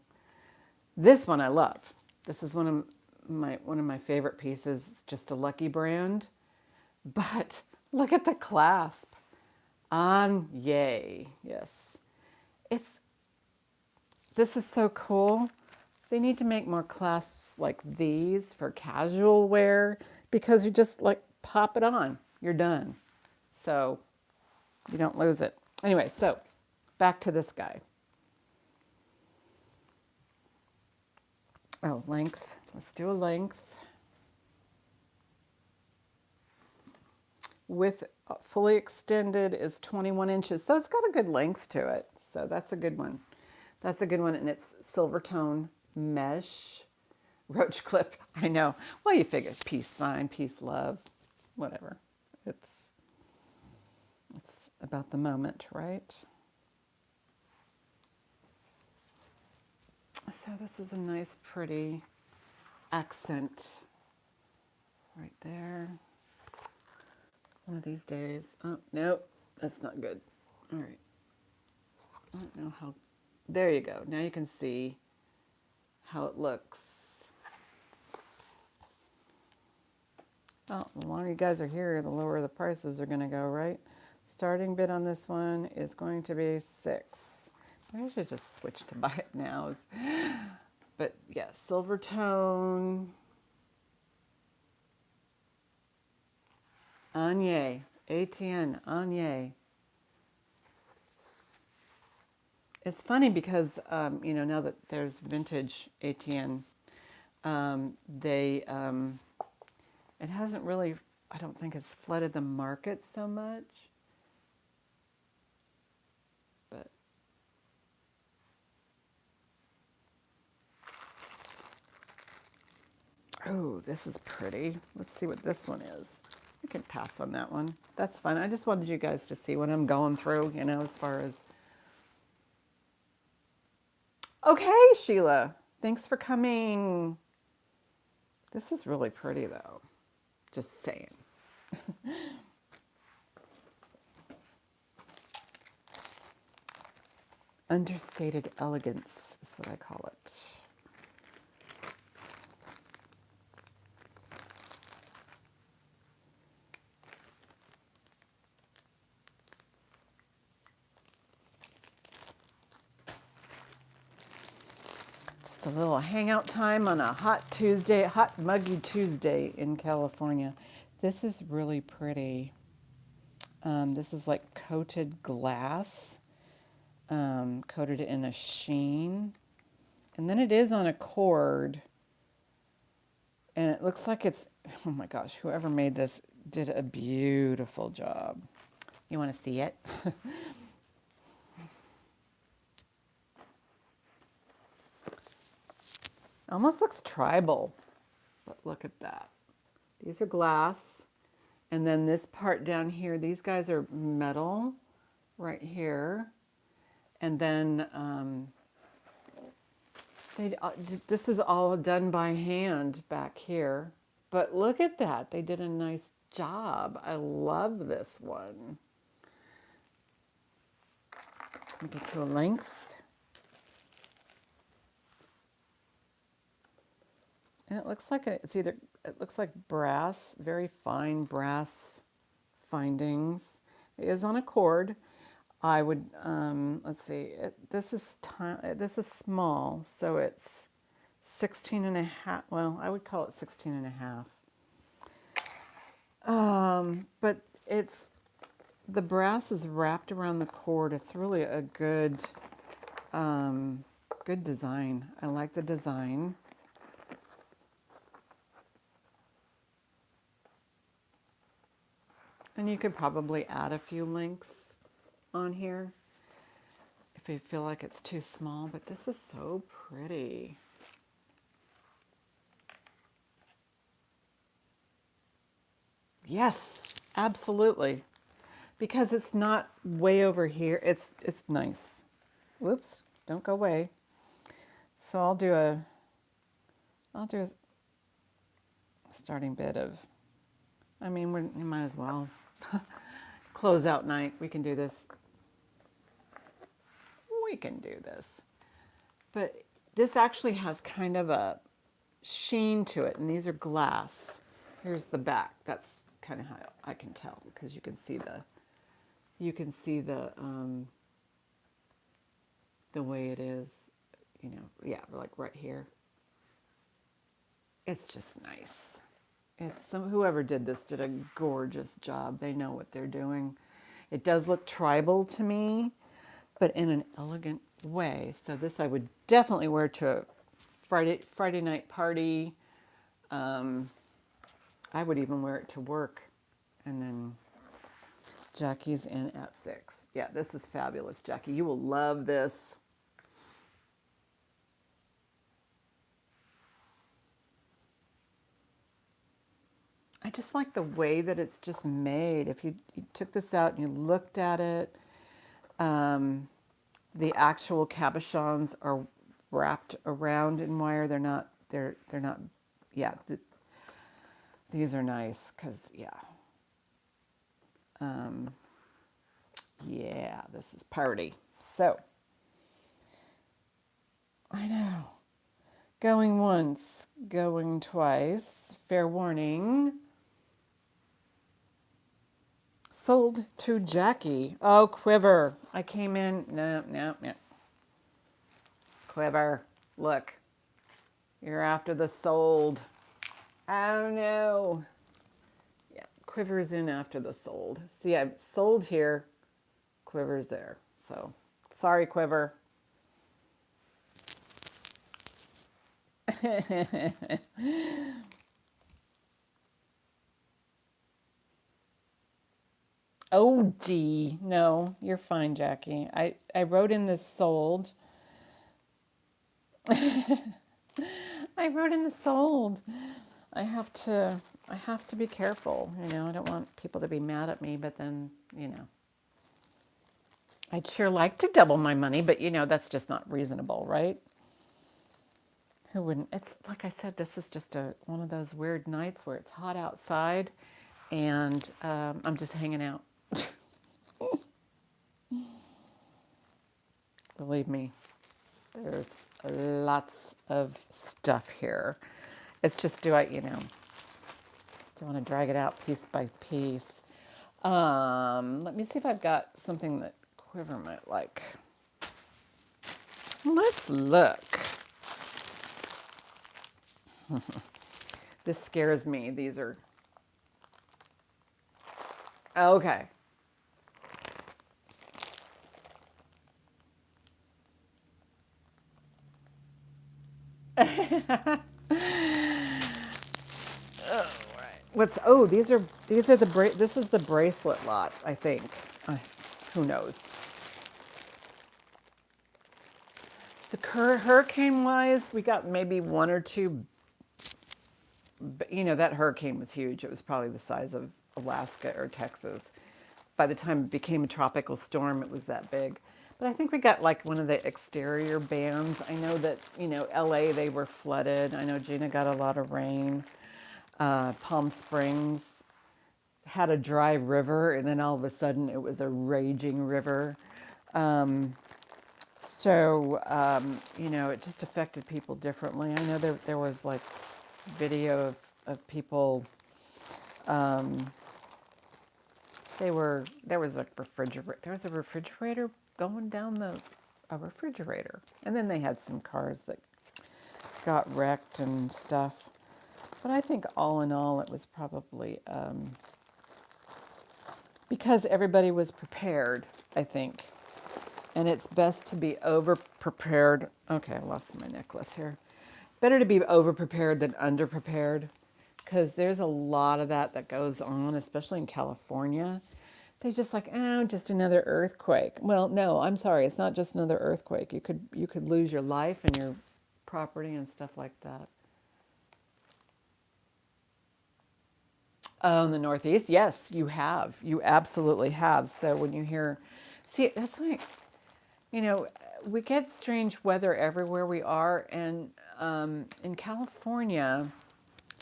This one I love. This is one of one of my favorite pieces, just a Lucky brand. But look at the clasp on Yay. Yes. It's this is so cool. They need to make more clasps like these for casual wear because you just like pop it on. You're done. So you don't lose it. Anyway, so back to this guy. Oh, length. Let's do a length. With fully extended is 21 inches. So it's got a good length to it. So that's a good one. That's a good one. And it's silver tone mesh roach clip. I know. Well, you figure peace sign, peace, love, whatever. It's about the moment, right? So this is a nice, pretty accent right there. One of these days. Oh, no, that's not good. All right. I don't know how. There you go. Now you can see how it looks. Well, the longer you guys are here, the lower the prices are going to go, right? Starting bid on this one is going to be $6. Maybe I should just switch to buy it now. But yeah, silver tone. Anye, ATN, Anye. It's funny because, now that there's vintage ATN, it hasn't really, I don't think it's flooded the market so much. But oh, this is pretty. Let's see what this one is. I can pass on that one. That's fine. I just wanted you guys to see what I'm going through, as far as. Okay, Sheila. Thanks for coming. This is really pretty, though. Just saying. Understated elegance is what I call it. Just a little hangout time on a hot Tuesday, hot muggy Tuesday in California. This is really pretty. This is like coated glass, coated in a sheen. And then it is on a cord. And it looks like it's, oh my gosh, whoever made this did a beautiful job. You want to see it? Almost looks tribal, but look at that. These are glass. And then this part down here, these guys are metal right here. And then this is all done by hand back here. But look at that. They did a nice job. I love this one. Let me get to a length. And it looks like it looks like brass, very fine brass findings. It is on a cord. I would, let's see, this is small, so it's 16 and a half. Well, I would call it 16 and a half. But the brass is wrapped around the cord. It's really a good design. I like the design. And you could probably add a few links on here if you feel like it's too small, but this is so pretty. Yes, absolutely. Because it's not way over here. It's nice. Whoops, don't go away. So I'll do a starting bid of, we might as well. Close out night. We can do this. We can do this. But this actually has kind of a sheen to it, and these are glass. Here's the back. That's kind of how I can tell because the way it is, yeah, like right here. It's just nice. Whoever did this did a gorgeous job. They know what they're doing. It does look tribal to me, but in an elegant way. So this I would definitely wear to a Friday night party. I would even wear it to work. And then Jackie's in at 6. Yeah, this is fabulous, Jackie. You will love this. I just like the way that it's just made. If you took this out and you looked at it, the actual cabochons are wrapped around in wire. They're not, yeah, these are nice because, yeah. Yeah, this is party. So, I know. Going once, going twice. Fair warning. Sold to Jackie. Oh, Quiver. I came in. No. Quiver. Look. You're after the sold. Oh, no. Yeah, Quiver's in after the sold. See, I've sold here. Quiver's there. So, sorry, Quiver. Oh, gee. No, you're fine, Jackie. I wrote in this sold. I wrote in the sold. I have to be careful. I don't want people to be mad at me, but then, I'd sure like to double my money, but that's just not reasonable, right? Who wouldn't? It's like I said, this is just one of those weird nights where it's hot outside and I'm just hanging out. Believe me, there's lots of stuff here. It's just, do you want to drag it out piece by piece? Let me see if I've got something that Quiver might like. Let's look. This scares me. These are... Okay. These are this is the bracelet lot, I think. Who knows? The hurricane wise, we got maybe one or two. That hurricane was huge. It was probably the size of Alaska or Texas. By the time it became a tropical storm, it was that big. But I think we got like one of the exterior bands. I know that, LA, they were flooded. I know Gina got a lot of rain. Palm Springs had a dry river, and then all of a sudden it was a raging river. It just affected people differently. I know there was like video of people, there was a refrigerator going down a refrigerator. And then they had some cars that got wrecked and stuff. But I think all in all, it was probably because everybody was prepared, I think. And it's best to be over-prepared. Okay, I lost my necklace here. Better to be over-prepared than under-prepared, because there's a lot of that goes on, especially in California. They just like, just another earthquake. Well, no, I'm sorry, it's not just another earthquake. You could lose your life and your property and stuff like that. Oh, in the Northeast, yes, you have. You absolutely have. So when you hear, see, that's like, we get strange weather everywhere we are, and in California,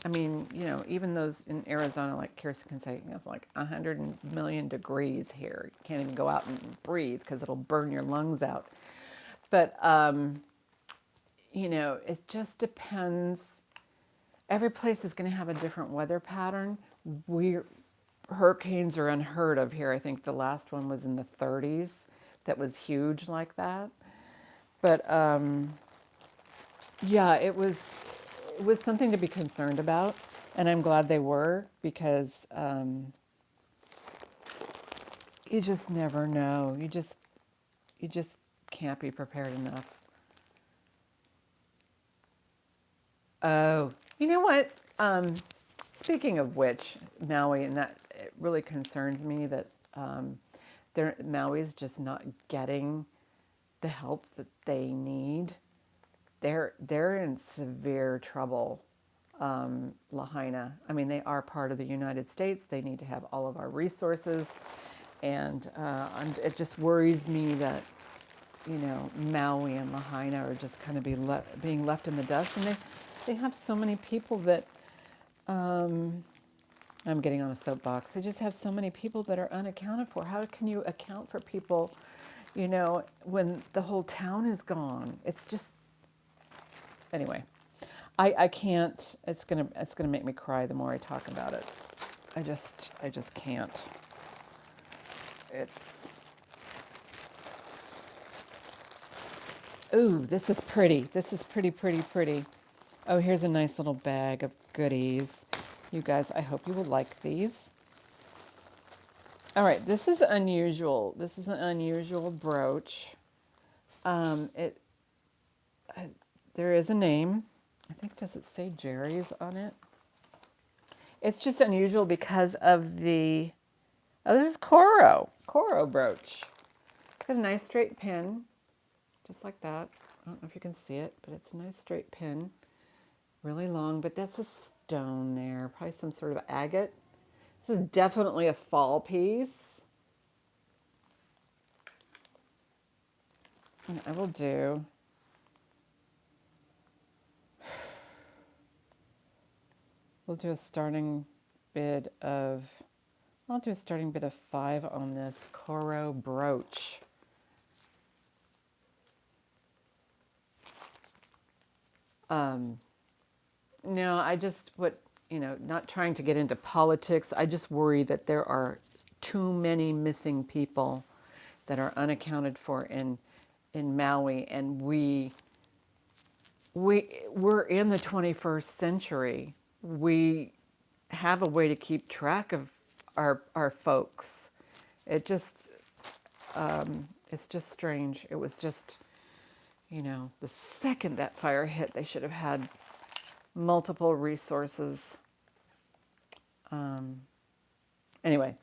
I mean, even those in Arizona, like Kirsten can say, it's like 100 million degrees here. You can't even go out and breathe because it'll burn your lungs out. But, it just depends every place is going to have a different weather pattern. We Hurricanes are unheard of here. I think the last one was in the 30s that was huge like that. But yeah, it was something to be concerned about, and I'm glad they were because you just never know. You just can't be prepared enough. Oh, you know what? Speaking of which, Maui, and that it really concerns me that Maui's just not getting the help that they need. They're in severe trouble. Lahaina. I mean, they are part of the United States. They need to have all of our resources, and it just worries me that Maui and Lahaina are just kind of being left in the dust, and they have so many people that I'm getting on a soapbox. They just have so many people that are unaccounted for. How can you account for people, when the whole town is gone? It's just anyway. I can't. It's gonna make me cry the more I talk about it. I just can't. It's Ooh, this is pretty. This is pretty, pretty, pretty. Oh, here's a nice little bag of goodies. You guys, I hope you will like these. All right, this is unusual. This is an unusual brooch. It there is a name. I think, does it say Jerry's on it? It's just unusual because of the, oh, this is Coro brooch. It's got a nice straight pin, just like that. I don't know if you can see it, but it's a nice straight pin. Really long, but that's a stone there. Probably some sort of agate. This is definitely a fall piece. And I will do, we'll do a starting bid of, I'll do a starting bid of 5 on this Coro brooch. No, not trying to get into politics. I just worry that there are too many missing people that are unaccounted for in Maui, and we're in the 21st century. We have a way to keep track of our folks. It just it's just strange. It was just, the second that fire hit, they should have had multiple resources. Anyway,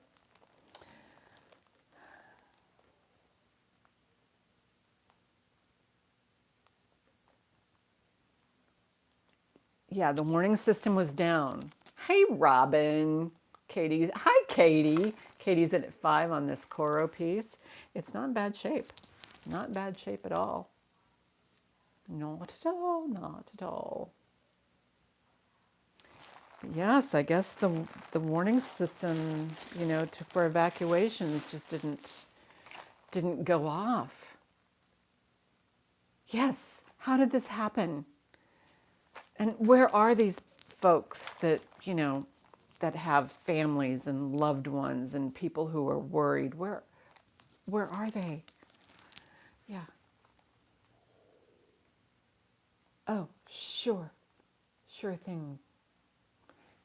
yeah, the warning system was down. Hey, Robin. Katie. Hi, Katie. Katie's in at 5 on this Coro piece. It's not in bad shape. Not in bad shape at all. Not at all. Not at all. Yes, I guess the warning system, for evacuations just didn't go off. Yes. How did this happen? And where are these folks that have families and loved ones and people who are worried? Where are they? Yeah. Oh, sure. Sure thing.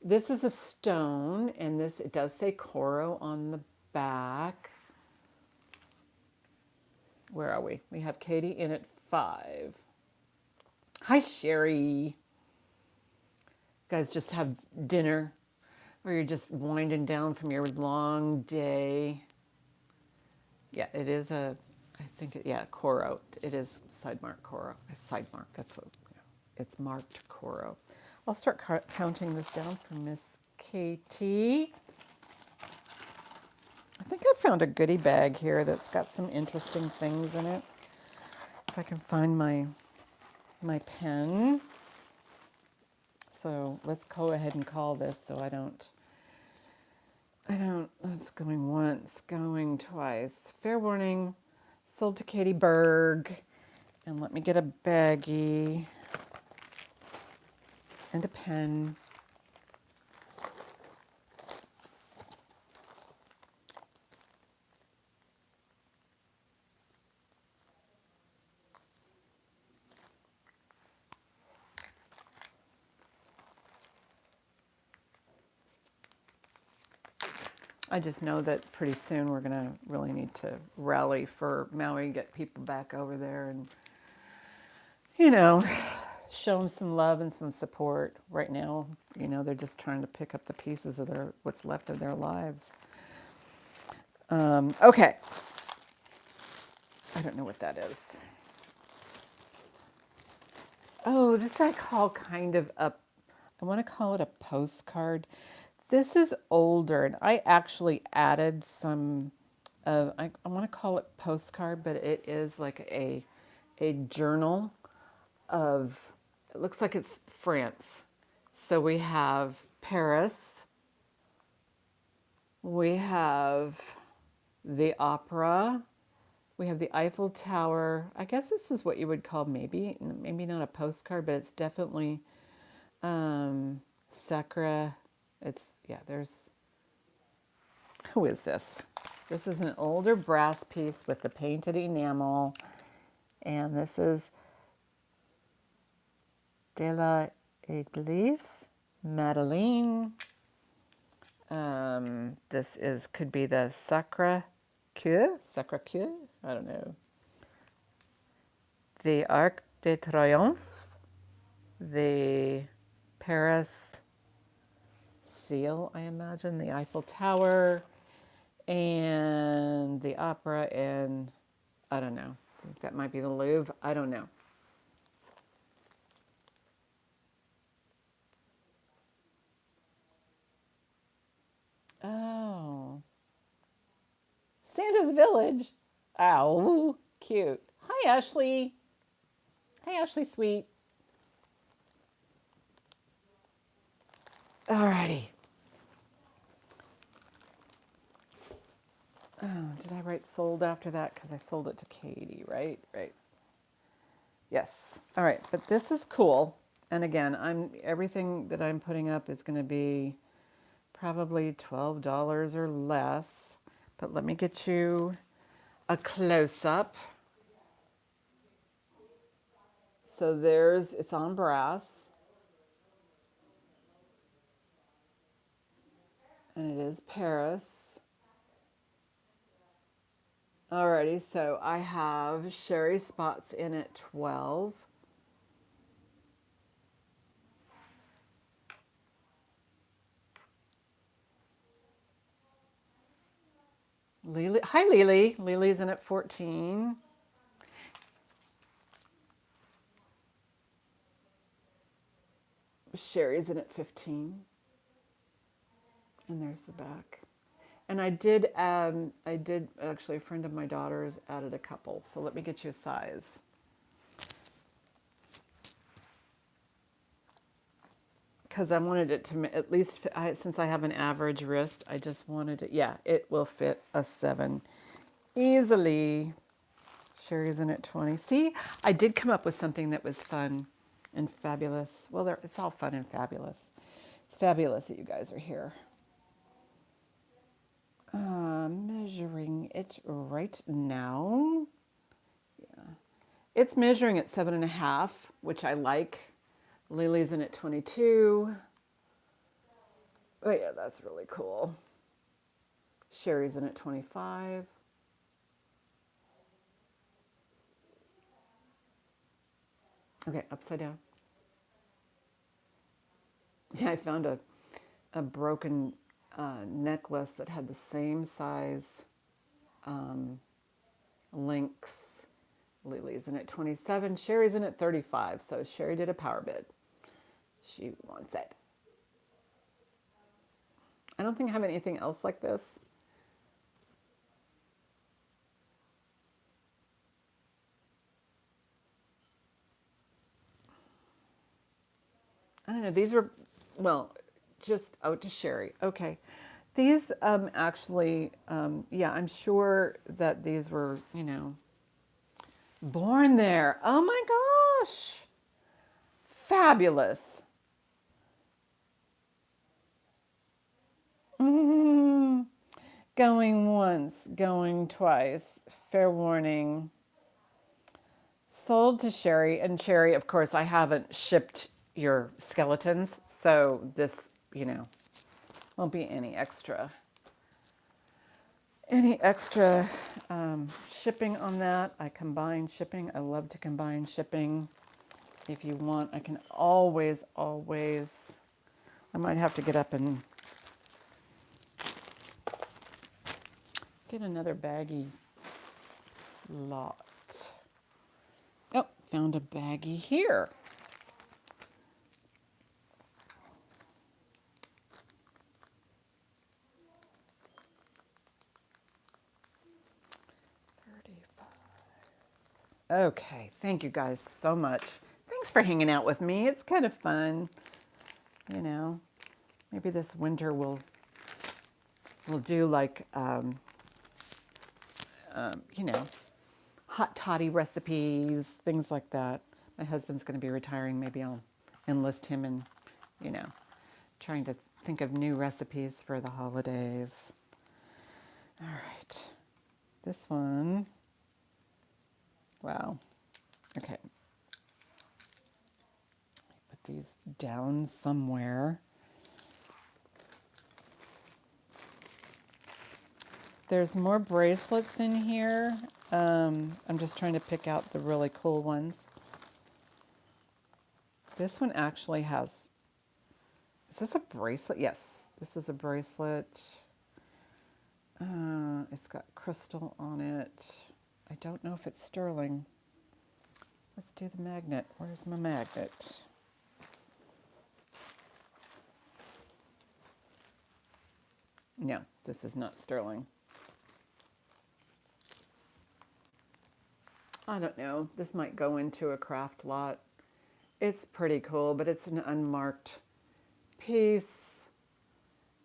This is a stone, and it does say Coro on the back. Where are we? We have Katie in at 5. Hi, Sherry. You guys just have dinner, or you're just winding down from your long day. Yeah, it is Coro. It is side mark Coro. Side mark, that's what, it's marked Coro. I'll start counting this down for Miss Katie. I think I found a goodie bag here that's got some interesting things in it. If I can find my pen. So let's go ahead and call this so I don't, it's going once, going twice. Fair warning, sold to Katie Berg. And let me get a baggie. and a pen. I just know that pretty soon we're going to really need to rally for Maui, get people back over there and, you know, show them some love and some support. Right now, you know, they're just trying to pick up the pieces of their what's left of their lives. Okay. I don't know what that is. Oh, this I call kind of I want to call it a postcard. This is older, and I actually added some I want to call it postcard, but it is like a journal of, it looks like it's France. So we have Paris, we have the opera, we have the Eiffel Tower. I guess this is what you would call maybe not a postcard, but it's definitely Sacre. It's, yeah, there's, who is this? This is an older brass piece with the painted enamel. And this is de la Église Madeleine. This is, could be the Sacre-Cœur, I don't know. The Arc de Triomphe, the Paris seal, I imagine, the Eiffel Tower, and the opera, and I don't know. I think that might be the Louvre. I don't know. Oh. Santa's Village. Ow, cute. Hi, Ashley. Hey, Ashley, sweet. Alrighty. Oh, did I write sold after that? Because I sold it to Katie, right? Right. Yes. All right. But this is cool. And again, everything that I'm putting up is going to be probably $12 or less. But let me get you a close-up. So it's on brass. And it is Paris. Alrighty, so I have Sherry spots in at 12. Lily, hi Lily. Lily's in at 14. Sherry's in at 15. And there's the back. And I did actually, a friend of my daughter's added a couple. So let me get you a size. Because I wanted it to at least, since I have an average wrist, I just wanted it, yeah, it will fit a 7 easily. Sherry's in at 20. See, I did come up with something that was fun and fabulous. Well, it's all fun and fabulous. It's fabulous that you guys are here. Measuring it right now. Yeah, it's measuring at 7.5, which I like. Lily's in at 22. Oh yeah, that's really cool. Sherry's in at 25. Okay, upside down. Yeah, I found a broken necklace that had the same size links. Lily's in at 27. Sherry's in at 35. So Sherry did a power bid. She wants it. I don't think I have anything else like this. I don't know. These were, well, just out to Sherry. Okay. These actually, yeah, I'm sure that these were, born there. Oh my gosh. Fabulous. Mm, going once, going twice. Fair warning. Sold to Sherry, and Sherry, of course, I haven't shipped your skeletons, so this, won't be any extra shipping on that. I combine shipping. I love to combine shipping. If you want, I can always, I might have to get up and get another baggy lot. Oh, found a baggie here. Okay, thank you guys so much. Thanks for hanging out with me. It's kind of fun, you know. Maybe this winter we'll do like you know, hot toddy recipes, things like that. My husband's going to be retiring. Maybe I'll enlist him in, you know, trying to think of new recipes for the holidays. All right, this one. Wow. Okay. Put these down somewhere. There's more bracelets in here. I'm just trying to pick out the really cool ones. This one actually has, is this a bracelet? Yes, this is a bracelet. It's got crystal on it. I don't know if it's sterling. Let's do the magnet. Where's my magnet? No, this is not sterling. I don't know. This might go into a craft lot. It's pretty cool, but it's an unmarked piece.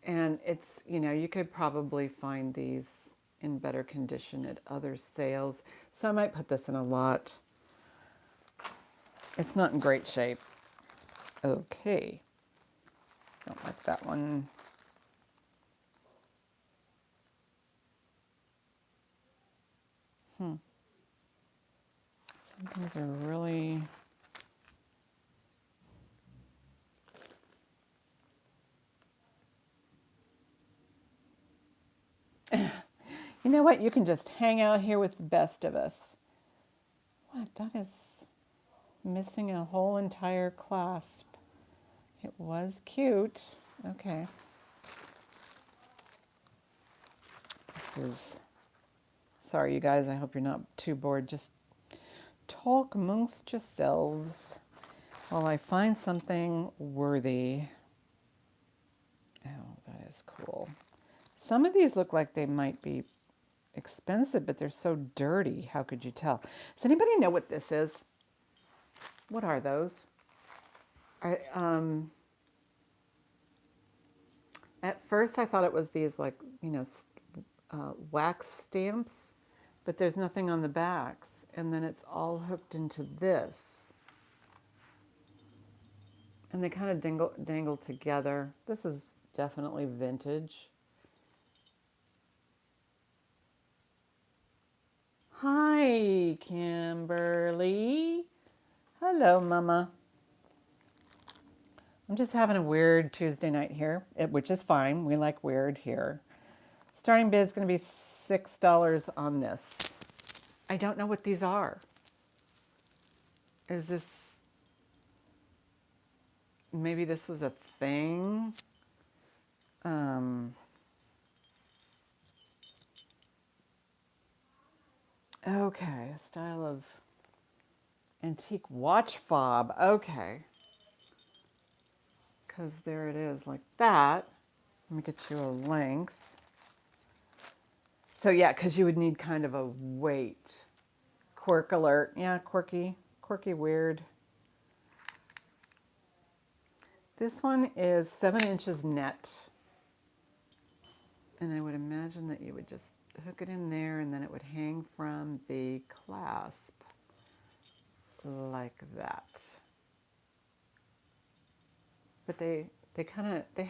And it's, you could probably find these in better condition at other sales. So I might put this in a lot. It's not in great shape. Okay. Don't like that one. Some things are really... You know what? You can just hang out here with the best of us. What? That is missing a whole entire clasp. It was cute. Okay. This is... Sorry, you guys. I hope you're not too bored. Just talk amongst yourselves while I find something worthy. Oh, that is cool. Some of these look like they might be expensive, but they're so dirty. How could you tell? Does anybody know what this is? What are those? At first I thought it was these wax stamps, but there's nothing on the backs. And then it's all hooked into this. And they kind of dangle together. This is definitely vintage. Hi, Kimberly. Hello, Mama. I'm just having a weird Tuesday night here, which is fine. We like weird here. Starting bid is going to be $6 on this. I don't know what these are. Is this... Maybe this was a thing? Okay, a style of antique watch fob. Okay. Because there it is, like that. Let me get you a length. So yeah, because you would need kind of a weight. Quirk alert. Yeah, quirky, weird. This one is 7 inches net. And I would imagine that you would just hook it in there and then it would hang from the clasp like that. But they They kind of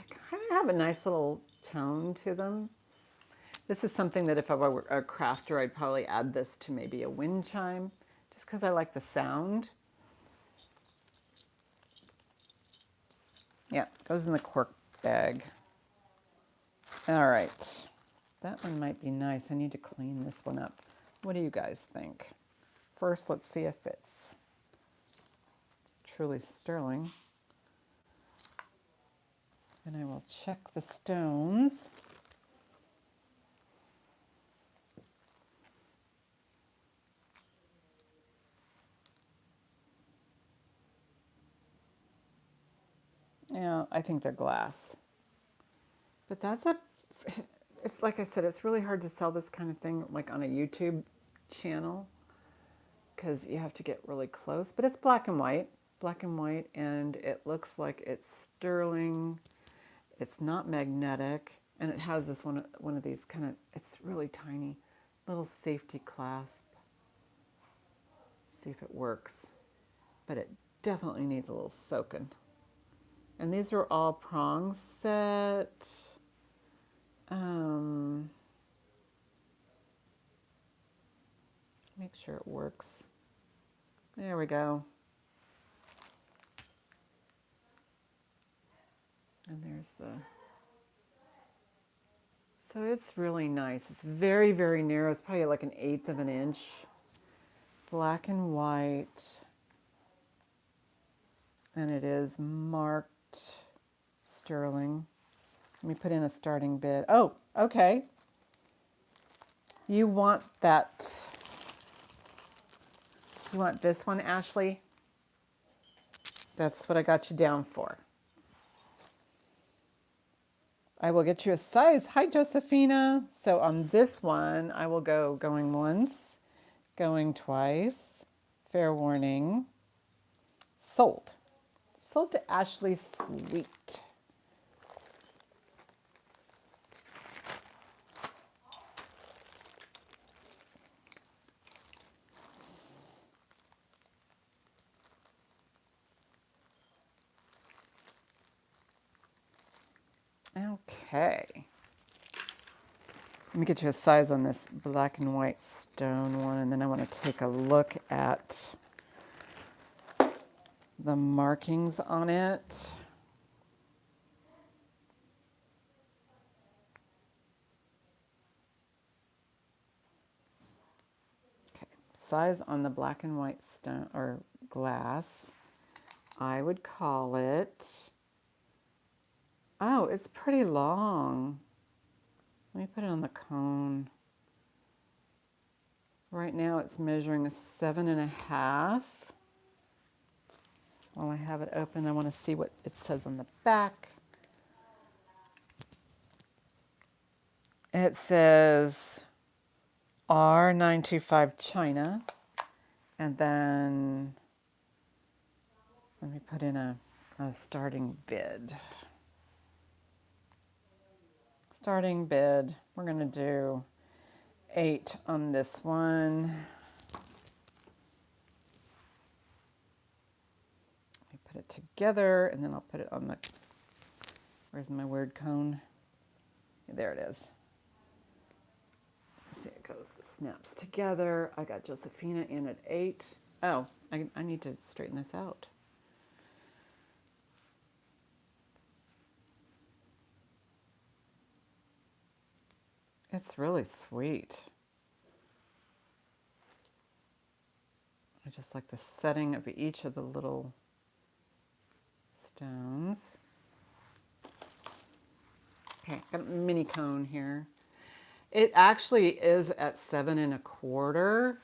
have a nice little tone to them. This is something that if I were a crafter, I'd probably add this to maybe a wind chime, just because I like the sound. Yeah, goes in the cork bag. All right, that one might be nice. I need to clean this one up. What do you guys think? First, let's see if it's truly sterling. And I will check the stones. Yeah, I think they're glass. But it's like I said, it's really hard to sell this kind of thing like on a YouTube channel because you have to get really close. But it's black and white, and it looks like it's sterling. It's not magnetic, and it has this one of these kind of, it's really tiny, little safety clasp. See if it works. But it definitely needs a little soaking. And these are all prong set. Make sure it works. There we go. And there's so it's really nice. It's very, very narrow. It's probably like 1/8 of an inch. Black and white. And it is marked sterling. Let me put in a starting bid. Oh, okay. You want that. You want this one, Ashley? That's what I got you down for. I will get you a size. Hi, Josephina. So on this one, I will go going once, going twice. Fair warning. Sold. Sold to Ashley Sweet. Okay. Let me get you a size on this black and white stone one, and then I want to take a look at the markings on it. Okay. Size on the black and white stone or glass, I would call it, oh, it's pretty long. Let me put it on the cone. Right now it's measuring a 7.5. While I have it open, I want to see what it says on the back. It says R925 China. And then let me put in a starting bid. Starting bid, we're going to do 8 on this one. Let me put it together, and then I'll put it on the, where's my word cone? There it is. See, it goes, it snaps together. I got Josephina in at 8. Oh, I need to straighten this out. It's really sweet. I just like the setting of each of the little stones. Okay, got a mini cone here. It actually is at 7.25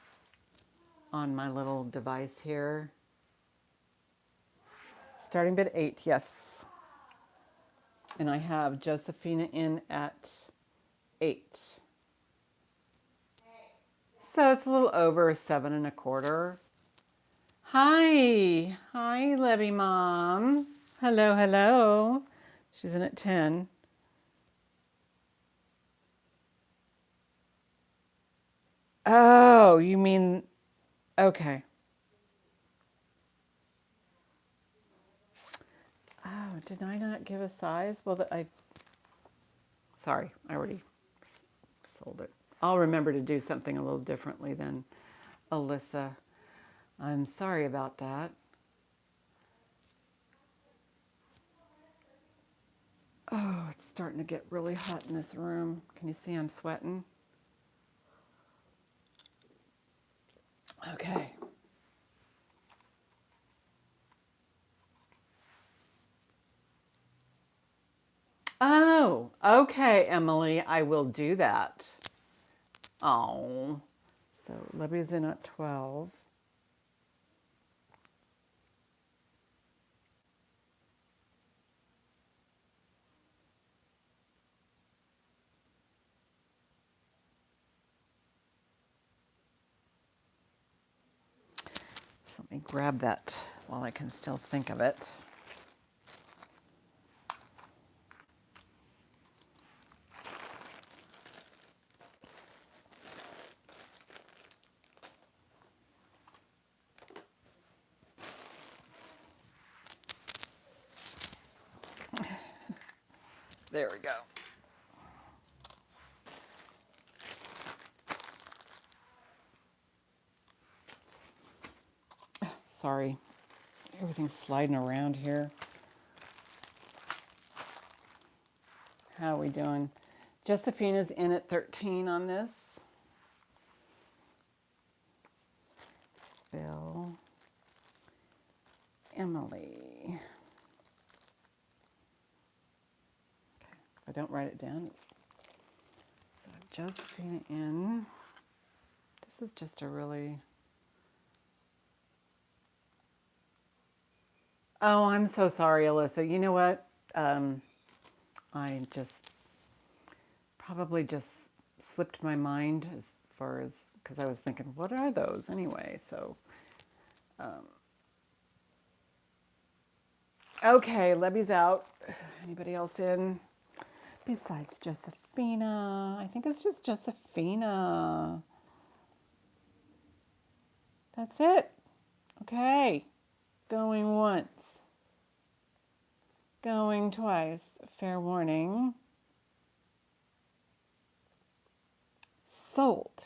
on my little device here. Starting bid 8, yes. And I have Josephina in at 8. So it's a little over 7.25. Hi, hi, Libby Mom. Hello, hello. She's in at 10. Oh, you mean, okay. Oh, did I not give a size? Well, sorry, I already sold it. I'll remember to do something a little differently than Alyssa. I'm sorry about that. Oh, it's starting to get really hot in this room. Can you see I'm sweating? Okay. Oh, okay, Emily, I will do that. Oh, so Libby's in at 12. So let me grab that while I can still think of it. There we go. Sorry, everything's sliding around here. How are we doing? Josephina's in at 13 on this. Bill. Emily. Okay, if I don't write it down, it's so Josephina in. This is just a really. Oh, I'm so sorry, Alyssa. You know what? I just probably just slipped my mind as far as because I was thinking, what are those anyway? So, okay, Libby's out. Anybody else in? Besides Josephina. I think it's just Josephina. That's it. Okay. Going once. Going twice. Fair warning. Sold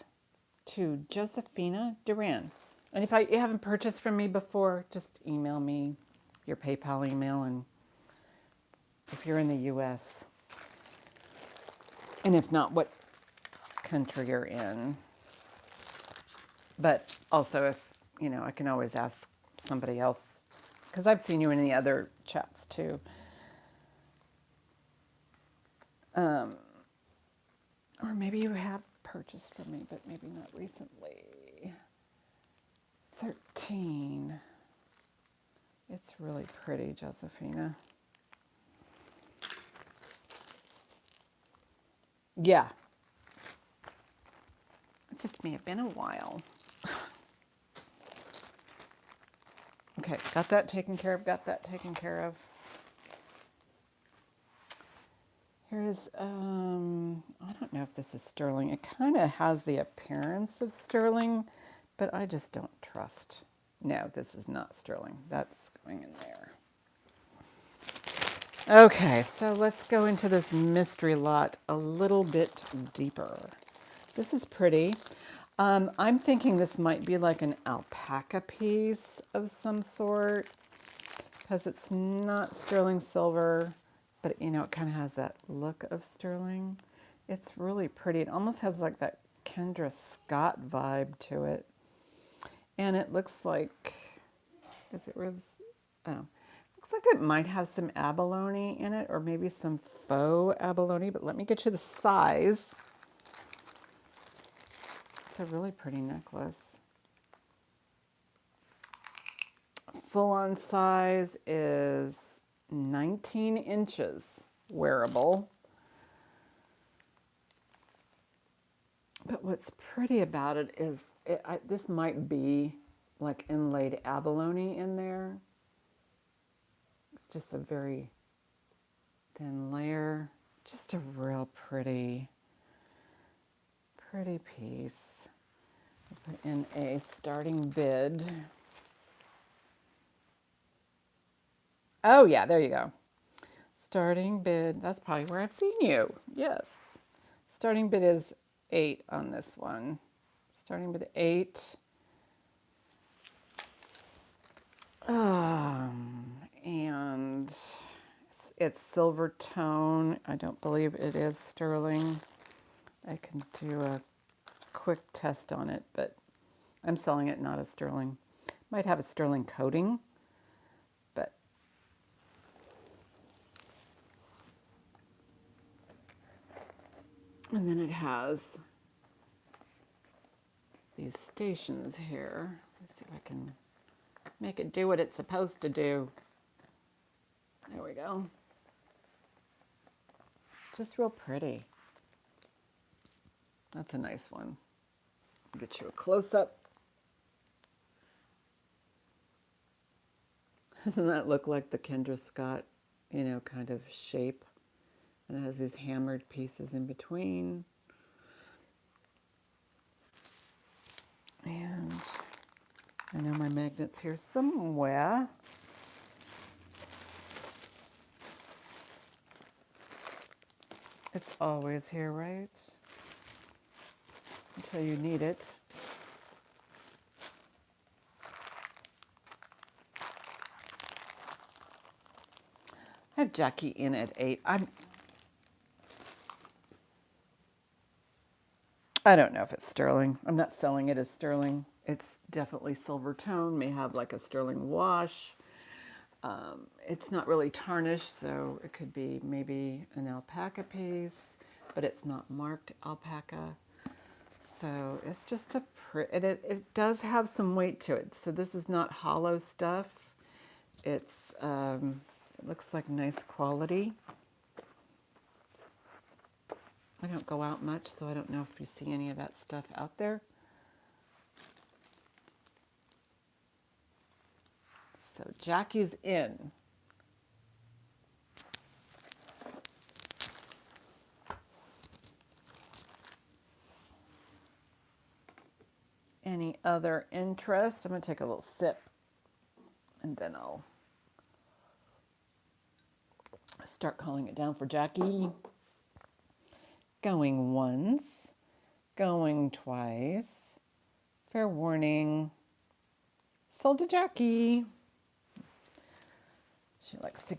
to Josephina Duran. And if you haven't purchased from me before, just email me your PayPal email, and if you're in the US, and if not, what country you're in. But also, if I can always ask somebody else because I've seen you in the other chats too. Or maybe you have purchased from me, but maybe not recently. 13. It's really pretty, Josephina. Yeah. It just may have been a while. Okay, got that taken care of, Here's, I don't know if this is sterling. It kind of has the appearance of sterling, but I just don't trust. No, this is not sterling. That's going in there. Okay, so let's go into this mystery lot a little bit deeper. This is pretty. I'm thinking this might be like an alpaca piece of some sort because it's not sterling silver, but it kind of has that look of sterling. It's really pretty. It almost has like that Kendra Scott vibe to it. And it looks like, is it really, oh, looks like it might have some abalone in it or maybe some faux abalone, but let me get you the size. It's a really pretty necklace. Full-on size is 19 inches wearable. But what's pretty about it is this might be like inlaid abalone in there. It's just a very thin layer. Just a real pretty piece. I'll put in a starting bid. Oh, yeah, there you go. Starting bid, that's probably where I've seen you. Yes. Starting bid is 8 on this one. Starting bid 8. And it's silver tone. I don't believe it is sterling. I can do a quick test on it, but I'm selling it not as sterling. Might have a sterling coating, but and then it has these stations here. Let's see if I can make it do what it's supposed to do. There we go. Just real pretty. That's a nice one. Get you a close-up. Doesn't that look like the Kendra Scott, kind of shape? And it has these hammered pieces in between. And I know my magnet's here somewhere. It's always here, right? Until you need it. I have Jackie in at 8. I don't know if it's sterling. I'm not selling it as sterling. It's definitely silver tone, may have like a sterling wash. It's not really tarnished, so it could be maybe an alpaca piece, but it's not marked alpaca. So it's just it does have some weight to it. So this is not hollow stuff. It looks like nice quality. I don't go out much, so I don't know if you see any of that stuff out there. So Jackie's in. Any other interest? I'm going to take a little sip and then I'll start calling it down for Jackie. Going once, going twice. Fair warning. Sold to Jackie. She likes to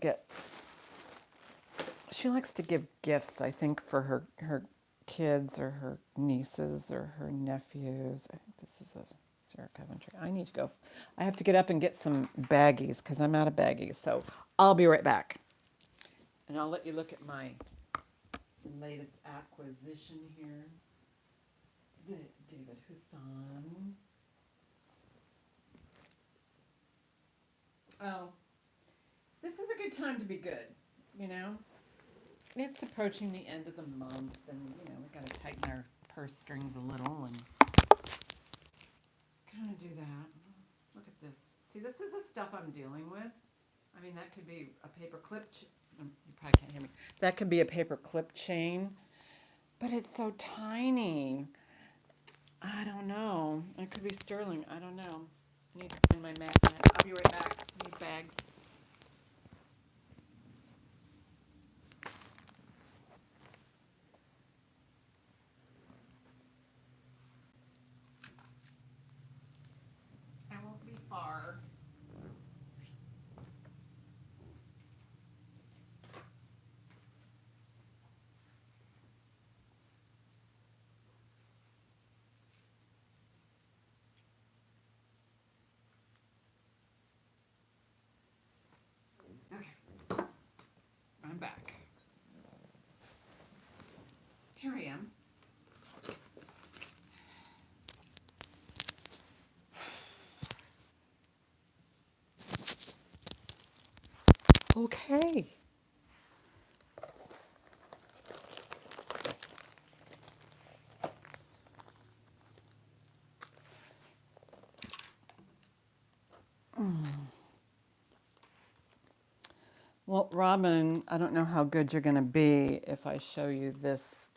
give gifts, I think, for her kids or her nieces or her nephews. I think this is a Sarah Coventry. I need to go. I have to get up and get some baggies because I'm out of baggies. So I'll be right back. And I'll let you look at my latest acquisition here. The David Hussein. Oh, this is a good time to be good, It's approaching the end of the month, and we got to tighten our purse strings a little and kind of do that. Look at this. See, this is the stuff I'm dealing with. I mean, that could be a paper clip. You probably can't hear me. That could be a paper clip chain, but it's so tiny. I don't know. It could be sterling. I don't know. I need to find my magnet. I'll be right back. I need bags. I won't be far. Okay. I'm back. Here I am. Okay. Well, Robin, I don't know how good you're going to be if I show you this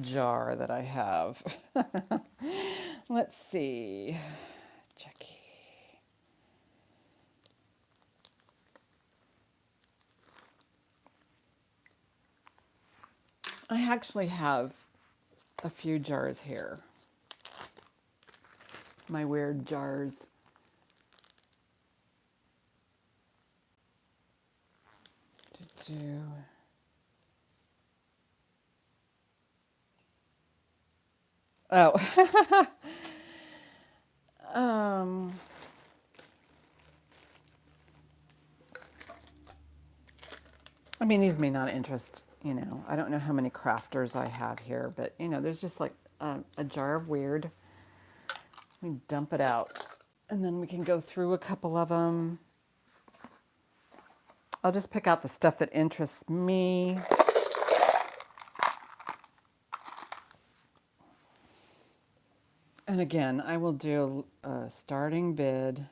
jar that I have. Let's see. Jackie. I actually have a few jars here. My weird jars. To do. Oh. um, I mean, these may not interest, I don't know how many crafters I have here, but, there's just like a jar of weird. Let me dump it out. And then we can go through a couple of them. I'll just pick out the stuff that interests me. And again, I will do a starting bid.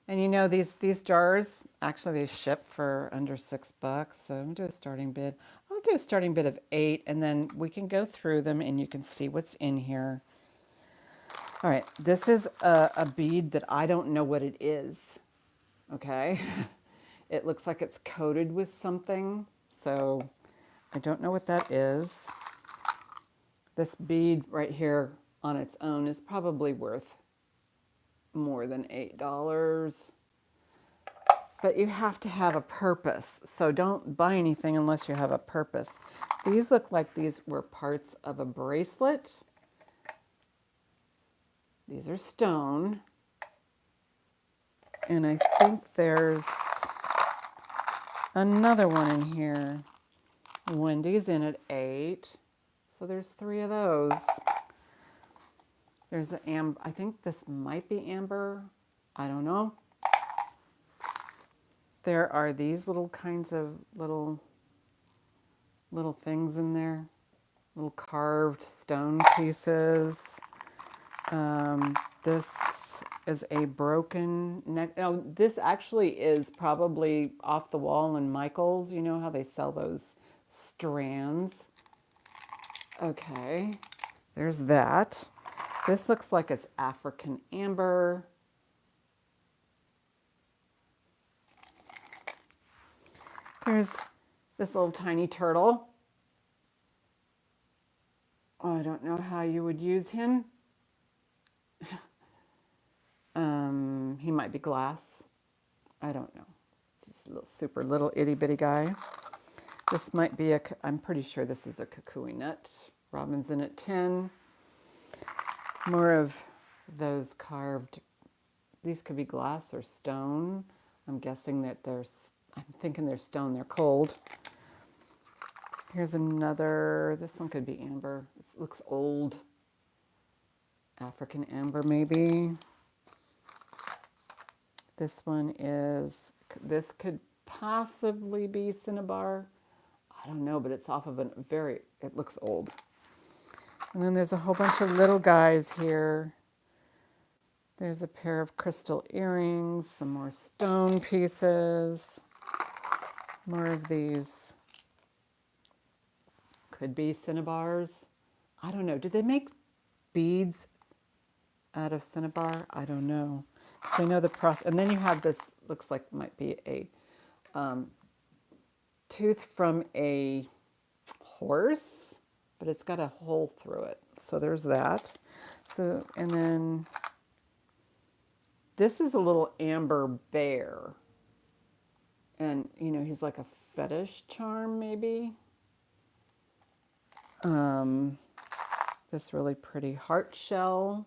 And these jars, actually they ship for under $6. So I'm gonna do a starting bid. I'll do a starting bid of 8, and then we can go through them and you can see what's in here. All right, this is a bead that I don't know what it is, okay? It looks like it's coated with something, so I don't know what that is. This bead right here on its own is probably worth more than $8. But you have to have a purpose, so don't buy anything unless you have a purpose. These look like these were parts of a bracelet. These are stone. And I think there's another one in here. Wendy's in at 8. So there's 3 of those. There's an amber. I think this might be amber. I don't know. There are these little kinds of little things in there. Little carved stone pieces. This is a broken neck. Oh, this actually is probably off the wall in Michael's. You know how they sell those strands? Okay, there's that. This looks like it's African amber. There's this little tiny turtle. Oh, I don't know how you would use him. He might be glass. I don't know. Just a little super little itty bitty guy. This might be I'm pretty sure this is a kukui nut. Robin's in at 10. More of those carved. These could be glass or stone. I'm guessing that I'm thinking they're stone. They're cold. Here's another. This one could be amber. It looks old. African amber maybe. This could possibly be cinnabar. I don't know, but it's off of it looks old. And then there's a whole bunch of little guys here. There's a pair of crystal earrings, some more stone pieces, more of these. Could be cinnabars. I don't know. Do they make beads out of cinnabar? I don't know. So I know the process. And then you have this, looks like might be a tooth from a horse, but it's got a hole through it. So there's that. So, and then this is a little amber bear. And, he's like a fetish charm, maybe. This really pretty heart shell.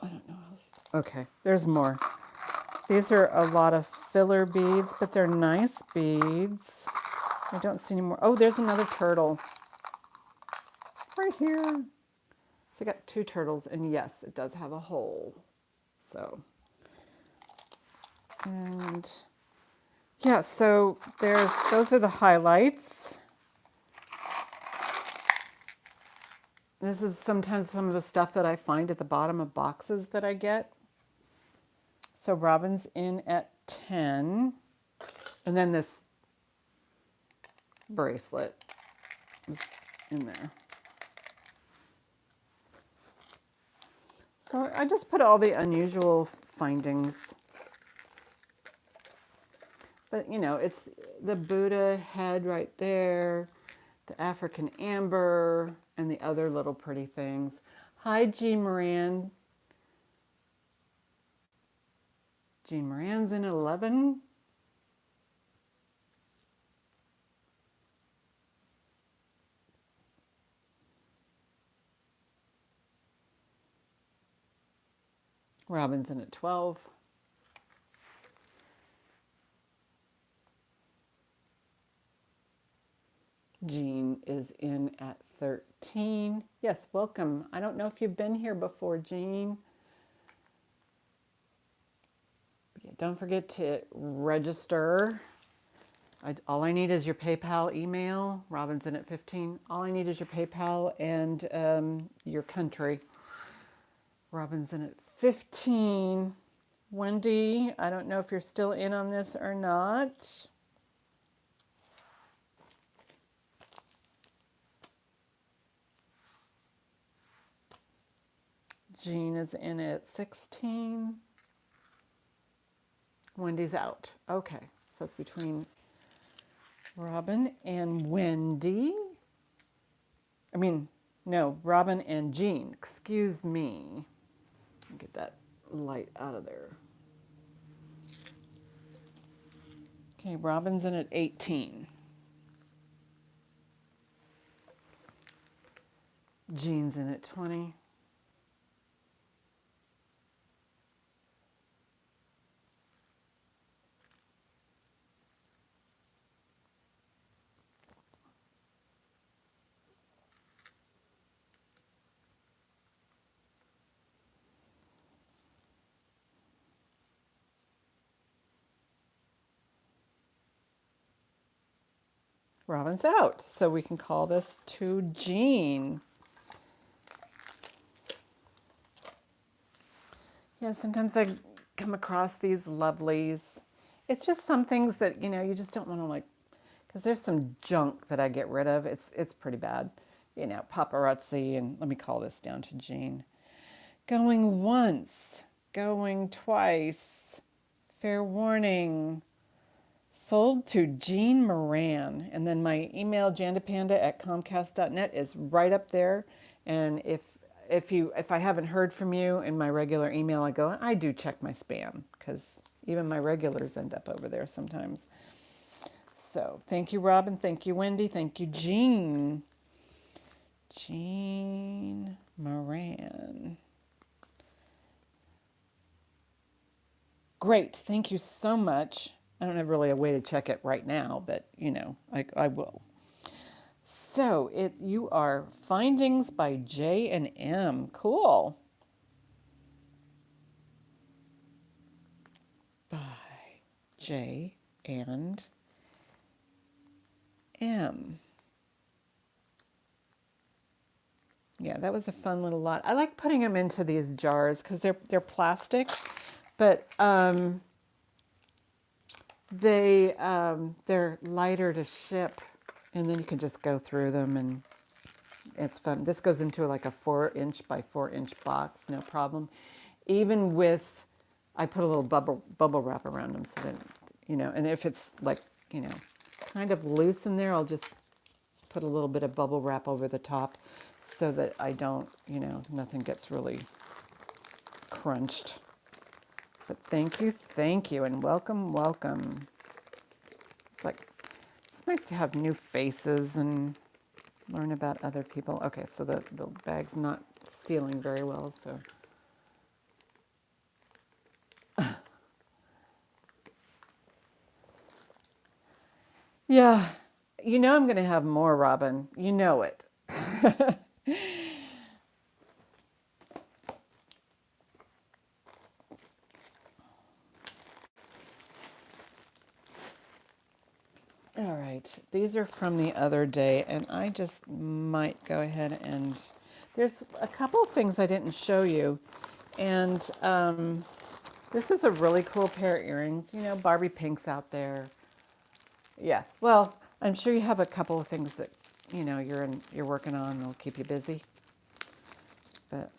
I don't know. Okay, there's more. These are a lot of filler beads, but they're nice beads. I don't see any more. Oh, there's another turtle. Right here. So I got 2 turtles, and yes, it does have a hole. So, and yeah, so those are the highlights. This is sometimes some of the stuff that I find at the bottom of boxes that I get. So Robin's in at 10. And then this bracelet is in there. So I just put all the unusual findings. But you know, it's the Buddha head right there, the African amber, and the other little pretty things. Hi, Jean Moran. Jean Moran's in at 11. Robin's in at 12. Jean is in at 13. Yes, welcome. I don't know if you've been here before, Jean. But yeah, don't forget to register. All I need is your PayPal email. Robin's in at 15. All I need is your PayPal and your country. Robin's in at 15. Wendy, I don't know if you're still in on this or not. Jean is in at 16. Wendy's out. Okay, so it's between Robin and Wendy. I mean, no, Robin and Jean. Excuse me. Get that light out of there. Okay, Robin's in at 18. Jean's in at 20. Robin's out, so we can call this to Jean. Yeah, sometimes I come across these lovelies. It's just some things that, you know, you just don't want to like, because there's some junk that I get rid of. It's pretty bad. You know, paparazzi, and let me call this down to Jean. Going once, going twice, fair warning. Sold to Jean Moran. And then my email, jandapanda@comcast.net, is right up there. And if I haven't heard from you in my regular email, I do check my spam, because even my regulars end up over there sometimes. So thank you, Robin. Thank you, Wendy. Thank you, Jean. Jean Moran. Great. Thank you so much. I don't have really a way to check it right now, but you know, I will. So you are Findings by J and M. Cool. By J and M. Yeah, that was a fun little lot. I like putting them into these jars because they're plastic, but they're lighter to ship, and then you can just go through them, and it's fun. This goes into like a 4-inch by 4-inch box, no problem. Even with, I put a little bubble wrap around them so that, you know, and if it's like, you know, kind of loose in there, I'll just put a little bit of bubble wrap over the top so that I don't, you know, nothing gets really crunched. But thank you, and welcome. It's nice to have new faces and learn about other people. Okay, so the bag's not sealing very well, so. Yeah, you know I'm going to have more, Robin. You know it. All right, these are from the other day, and I just might go ahead and, there's a couple of things I didn't show you, and this is a really cool pair of earrings. You know, Barbie pinks out there. Yeah, well, I'm sure you have a couple of things that, you know, you're working on that'll keep you busy. But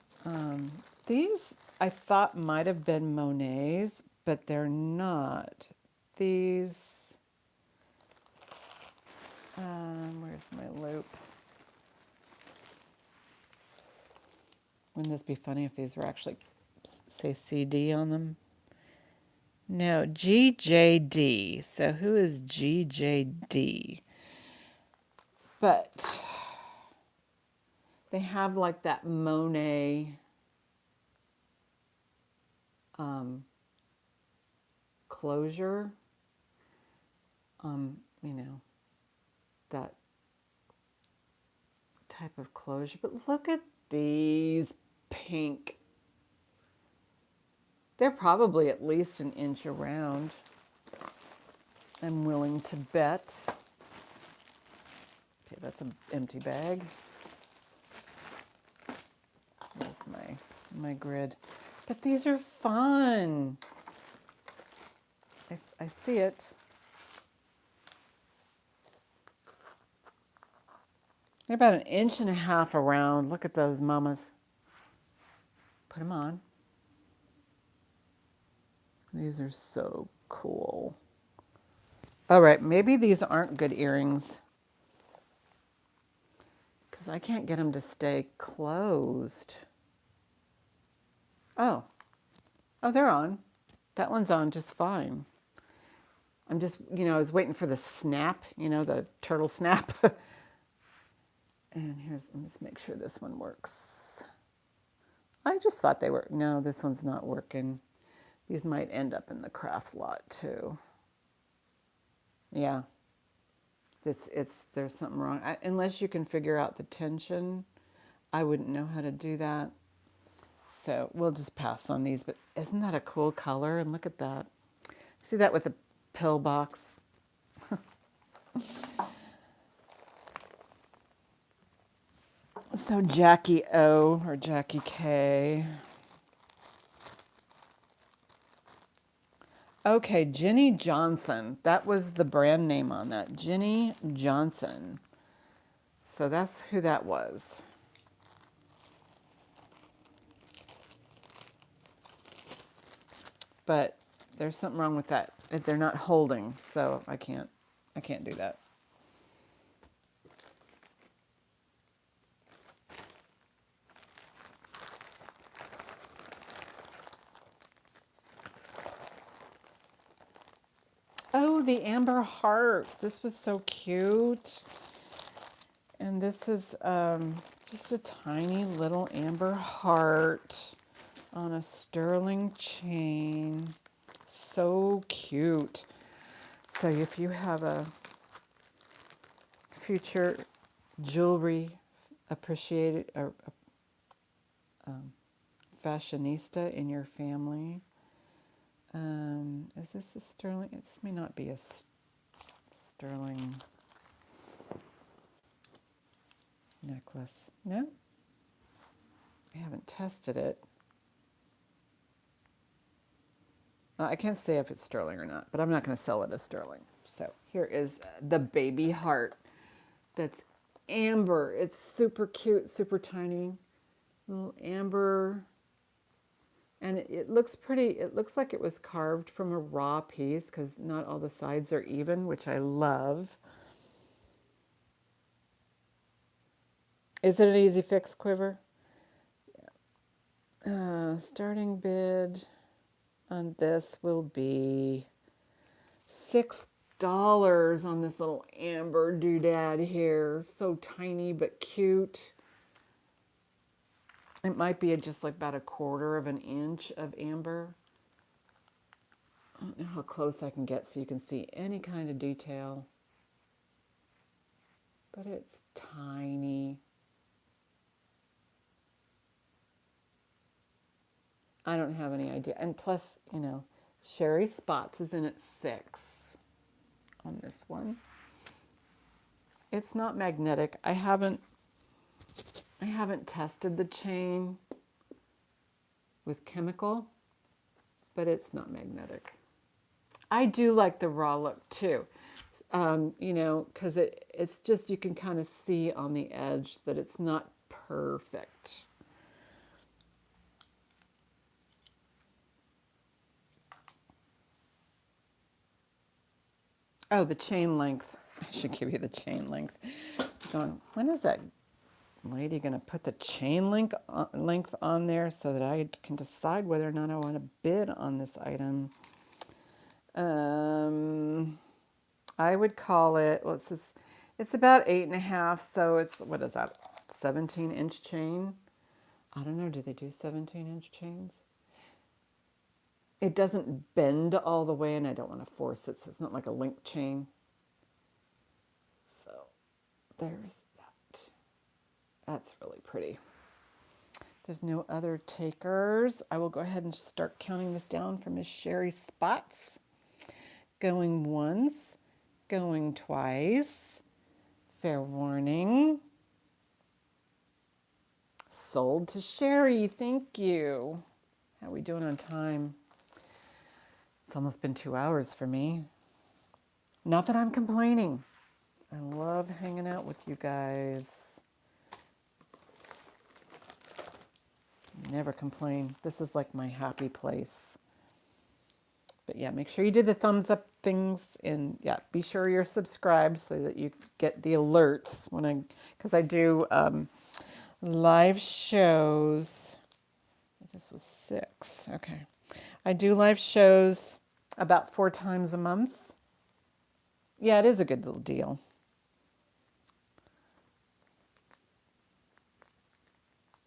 these I thought might have been Monet's, but they're not. These Where's my loop? Wouldn't this be funny if these were actually, say, CD on them? No, GJD. So who is GJD? But they have like that Monet closure. You know, that type of closure. But look at these pink. They're probably at least an inch around. I'm willing to bet. Okay, that's an empty bag. There's my grid. But these are fun. I see it. They're about an inch and a half around. Look at those mamas. Put them on. These are so cool. All right, maybe these aren't good earrings because I can't get them to stay closed. Oh, they're on. That one's on just fine. I'm just, I was waiting for the snap, the turtle snap. And let's make sure this one works. I just thought they were, no, this one's not working. These might end up in the craft lot too. Yeah, there's something wrong. Unless you can figure out the tension, I wouldn't know how to do that. So we'll just pass on these, but isn't that a cool color? And look at that. See that with the pill box? So Jackie O or Jackie K. Okay, Jenny Johnson. That was the brand name on that. Jenny Johnson. So that's who that was. But there's something wrong with that. They're not holding, so I can't do that. Oh, the amber heart. This was so cute. And this is just a tiny little amber heart on a sterling chain. So cute. So if you have a future jewelry appreciated or fashionista in your family, is this a sterling? This may not be a sterling necklace. No, I haven't tested it. I can't say if it's sterling or not, but I'm not going to sell it as sterling. So here is the baby heart. That's amber. It's super cute, super tiny, little amber. And it looks pretty. It looks like it was carved from a raw piece because not all the sides are even, which I love. Is it an easy fix, Quiver? Starting bid on this will be $6 on this little amber doodad here. So tiny but cute. It might be just like about 1/4 of an inch of amber. I don't know how close I can get so you can see any kind of detail. But it's tiny. I don't have any idea. And plus, Sherry Spots is in at 6 on this one. It's not magnetic. I haven't tested the chain with chemical, but it's not magnetic. I do like the raw look too, because it's just, you can kind of see on the edge that it's not perfect. Oh, the chain length. I should give you the chain length. Going, when is that lady going to put the chain length on there so that I can decide whether or not I want to bid on this item? I would call it, well, it's about 8.5, so it's, what is that, 17-inch chain? I don't know, do they do 17-inch chains? It doesn't bend all the way, and I don't want to force it, so it's not like a link chain. So there's that. That's really pretty. There's no other takers. I will go ahead and start counting this down for Miss Sherry Spots. Going once, going twice. Fair warning. Sold to Sherry, thank you. How are we doing on time? It's almost been 2 hours for me. Not that I'm complaining. I love hanging out with you guys. Never complain. This is like my happy place. But yeah, make sure you do the thumbs up things, and yeah, be sure you're subscribed so that you get the alerts when because I do live shows. This was 6. Okay. I do live shows about 4 times a month. Yeah, it is a good little deal.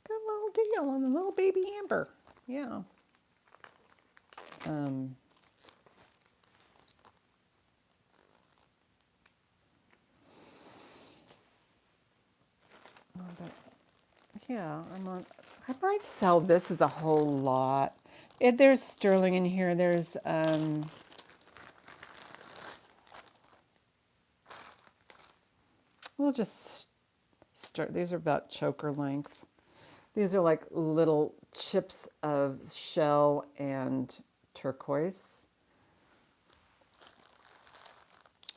Good little deal on the little baby amber. Yeah. But yeah, I might sell this as a whole lot. There's sterling in here. There's we'll just start. These are about choker length. These are like little chips of shell and turquoise.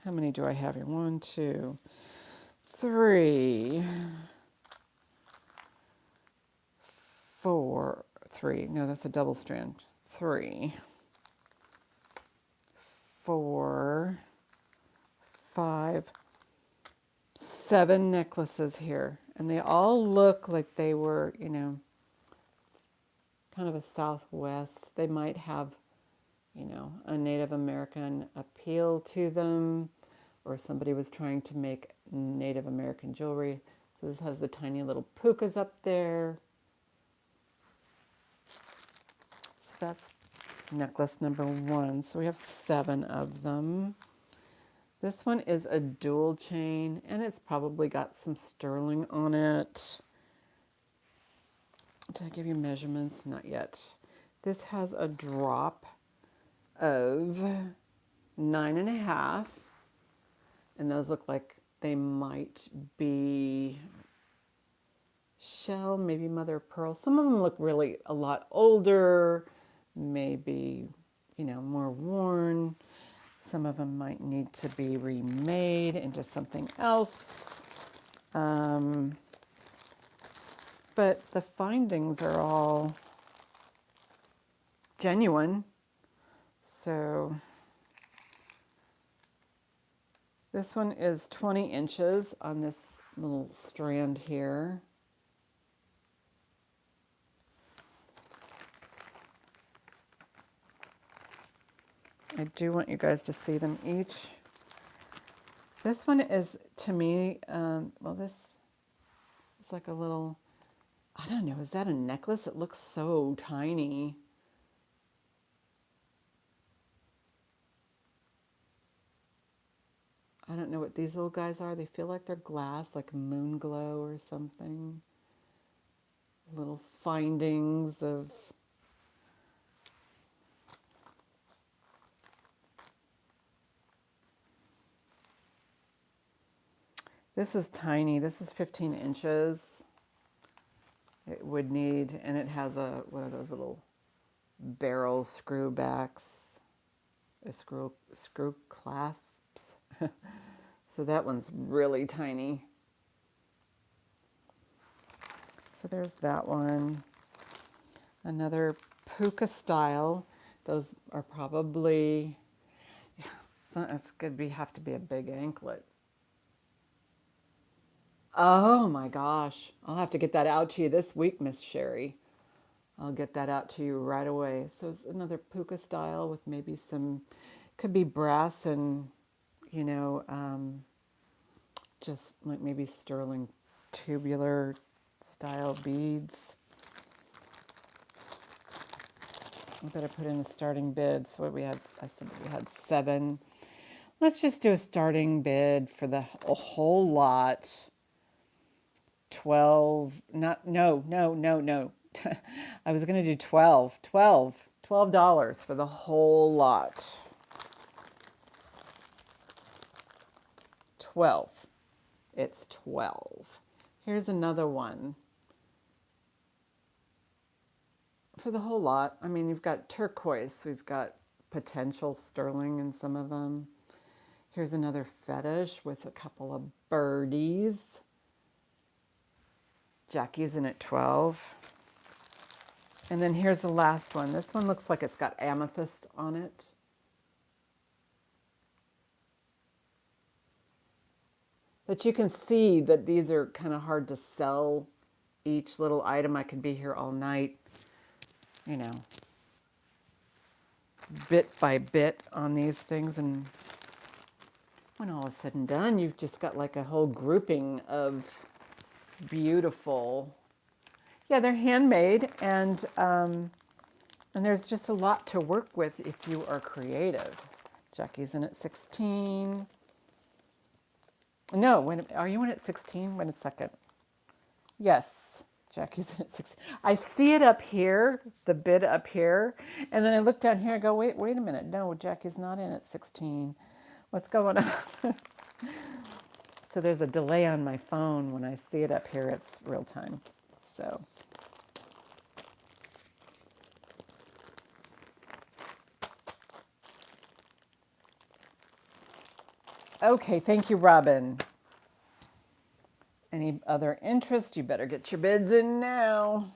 How many do I have here? 1, 2, 3, 4, 3. No, that's a double strand. 3, 4, 5, 7 necklaces here. And they all look like they were, kind of a Southwest. They might have, a Native American appeal to them, or somebody was trying to make Native American jewelry. So this has the tiny little pukas up there. So that's necklace number 1. So we have 7 of them. This one is a dual chain, and it's probably got some sterling on it. Did I give you measurements? Not yet. This has a drop of 9.5, and those look like they might be shell, maybe mother of pearl. Some of them look really a lot older, maybe, more worn. Some of them might need to be remade into something else. But the findings are all genuine. So this one is 20 inches on this little strand here. I do want you guys to see them each. This one is, to me, this is like a little, I don't know, is that a necklace? It looks so tiny. I don't know what these little guys are. They feel like they're glass, like moon glow or something. Little findings of... This is tiny. This is 15 inches. It would need, and it has one of those little barrel screw backs, screw clasps. So that one's really tiny. So there's that one. Another puka style. Those are probably, it's going to have to be a big anklet. Oh my gosh. I'll have to get that out to you this week, Miss Sherry. I'll get that out to you right away. So it's another puka style with maybe some, could be brass and, you know, just like maybe sterling tubular style beads. I better put in a starting bid. So what we had, I said we had 7. Let's just do a starting bid for the a whole lot. 12, not, no, no, no, no. I was going to do 12, $12 for the whole lot. 12. It's 12. Here's another one for the whole lot. I mean, you've got turquoise. We've got potential sterling in some of them. Here's another fetish with a couple of birdies. Jackie's in at 12. And then here's the last one. This one looks like it's got amethyst on it. But you can see that these are kind of hard to sell. Each little item, I could be here all night, you know, bit by bit on these things. And when all is said and done, you've just got like a whole grouping of beautiful, yeah, they're handmade, and there's just a lot to work with if you are creative. Jackie's in at 16. No, when, are you in at 16? Wait a second. Yes, Jackie's in at 16. I see it up here, the bid up here, and then I look down here, I go, wait a minute. No, Jackie's not in at 16. What's going on? So there's a delay on my phone. When I see it up here, it's real time. So. Okay, thank you, Robin. Any other interest? You better get your bids in now.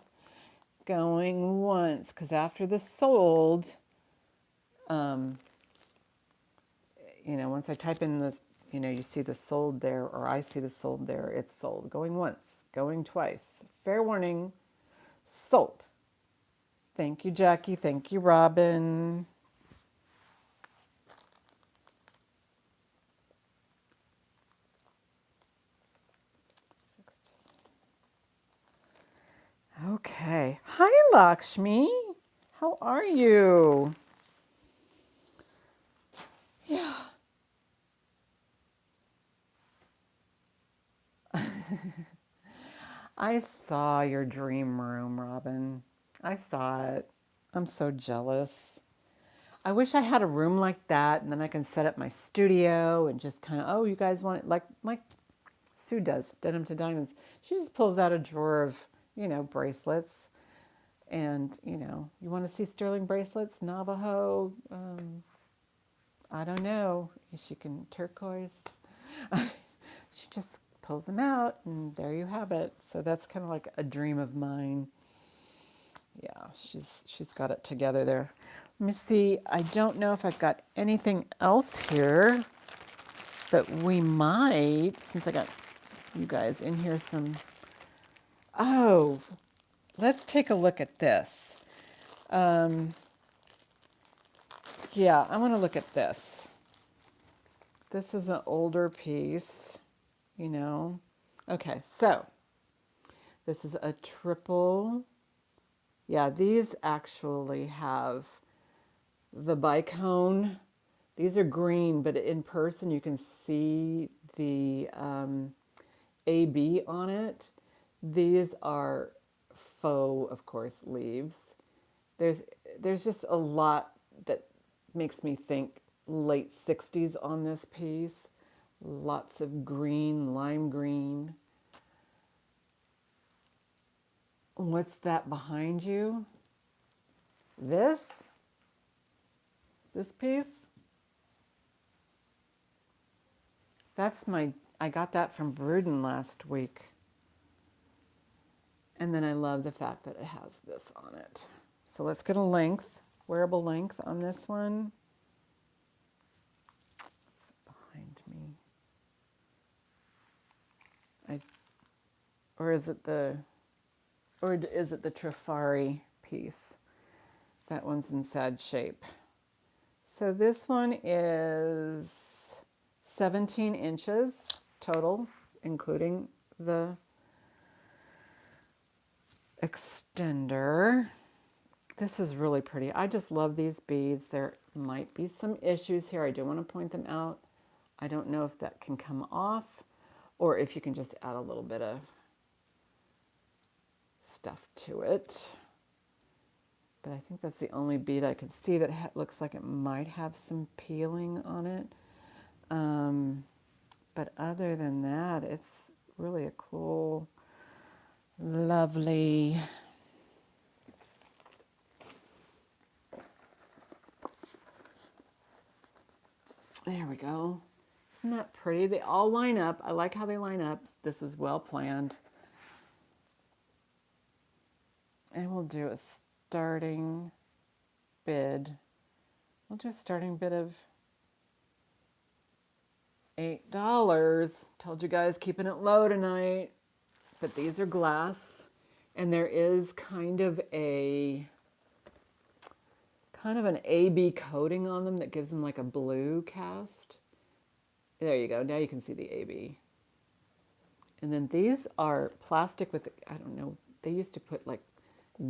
Going once, because after this sold, you know, once I type in the, you know, you see the sold there, or I see the sold there, it's sold. Going once, going twice. Fair warning, sold. Thank you, Jackie. Thank you, Robin. Okay. Hi, Lakshmi. How are you? Yeah. I saw your dream room, Robin. I saw it. I'm so jealous. I wish I had a room like that, and then I can set up my studio and just kind of, oh, you guys want it like Sue does, Denim to Diamonds. She just pulls out a drawer of, you know, bracelets. And, you know, you want to see sterling bracelets, Navajo, I don't know. She can turquoise. She just pulls them out, and there you have it. So that's kind of like a dream of mine. Yeah, she's got it together there. Let me see. I don't know if I've got anything else here, but we might, since I got you guys in here some. Oh, let's take a look at this. Yeah, I want to look at this. This is an older piece, you know. Okay, so this is a triple. Yeah, these actually have the bicone. These are green, but in person you can see the AB on it. These are faux, of course, leaves. There's just a lot that makes me think late 60s on this piece. Lots of green, lime green. What's that behind you? This piece? That's I got that from Bruden last week. And then I love the fact that it has this on it. So let's get a length, wearable length on this one. Behind me. or is it the, or is it the Trifari piece? That one's in sad shape. So this one is 17 inches total, including the extender. This is really pretty. I just love these beads. There might be some issues here. I do want to point them out. I don't know if that can come off or if you can just add a little bit of stuff to it. But I think that's the only bead I could see that looks like it might have some peeling on it. But other than that, it's really a cool, lovely, there we go. Isn't that pretty? They all line up. I like how they line up. This is well planned. And we'll do a starting bid. We'll do a starting bid of $8. Told you guys, keeping it low tonight. But these are glass. And there is kind of an AB coating on them that gives them like a blue cast. There you go. Now you can see the AB. And then these are plastic with, I don't know, they used to put like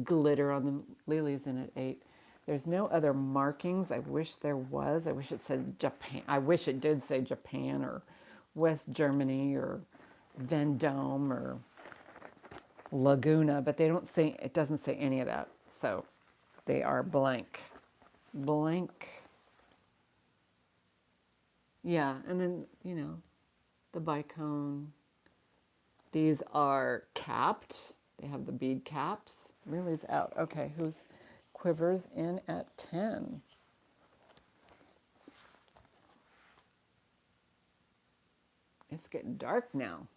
glitter on them. Lily's in at 8. There's no other markings. I wish there was. I wish it said Japan. I wish it did say Japan or West Germany or Vendôme or Laguna, but they don't say, it doesn't say any of that. So they are blank. Blank. Yeah, and then, you know, the bicone. These are capped. They have the bead caps. Lily's out. Okay, who's quivers in at 10? It's getting dark now.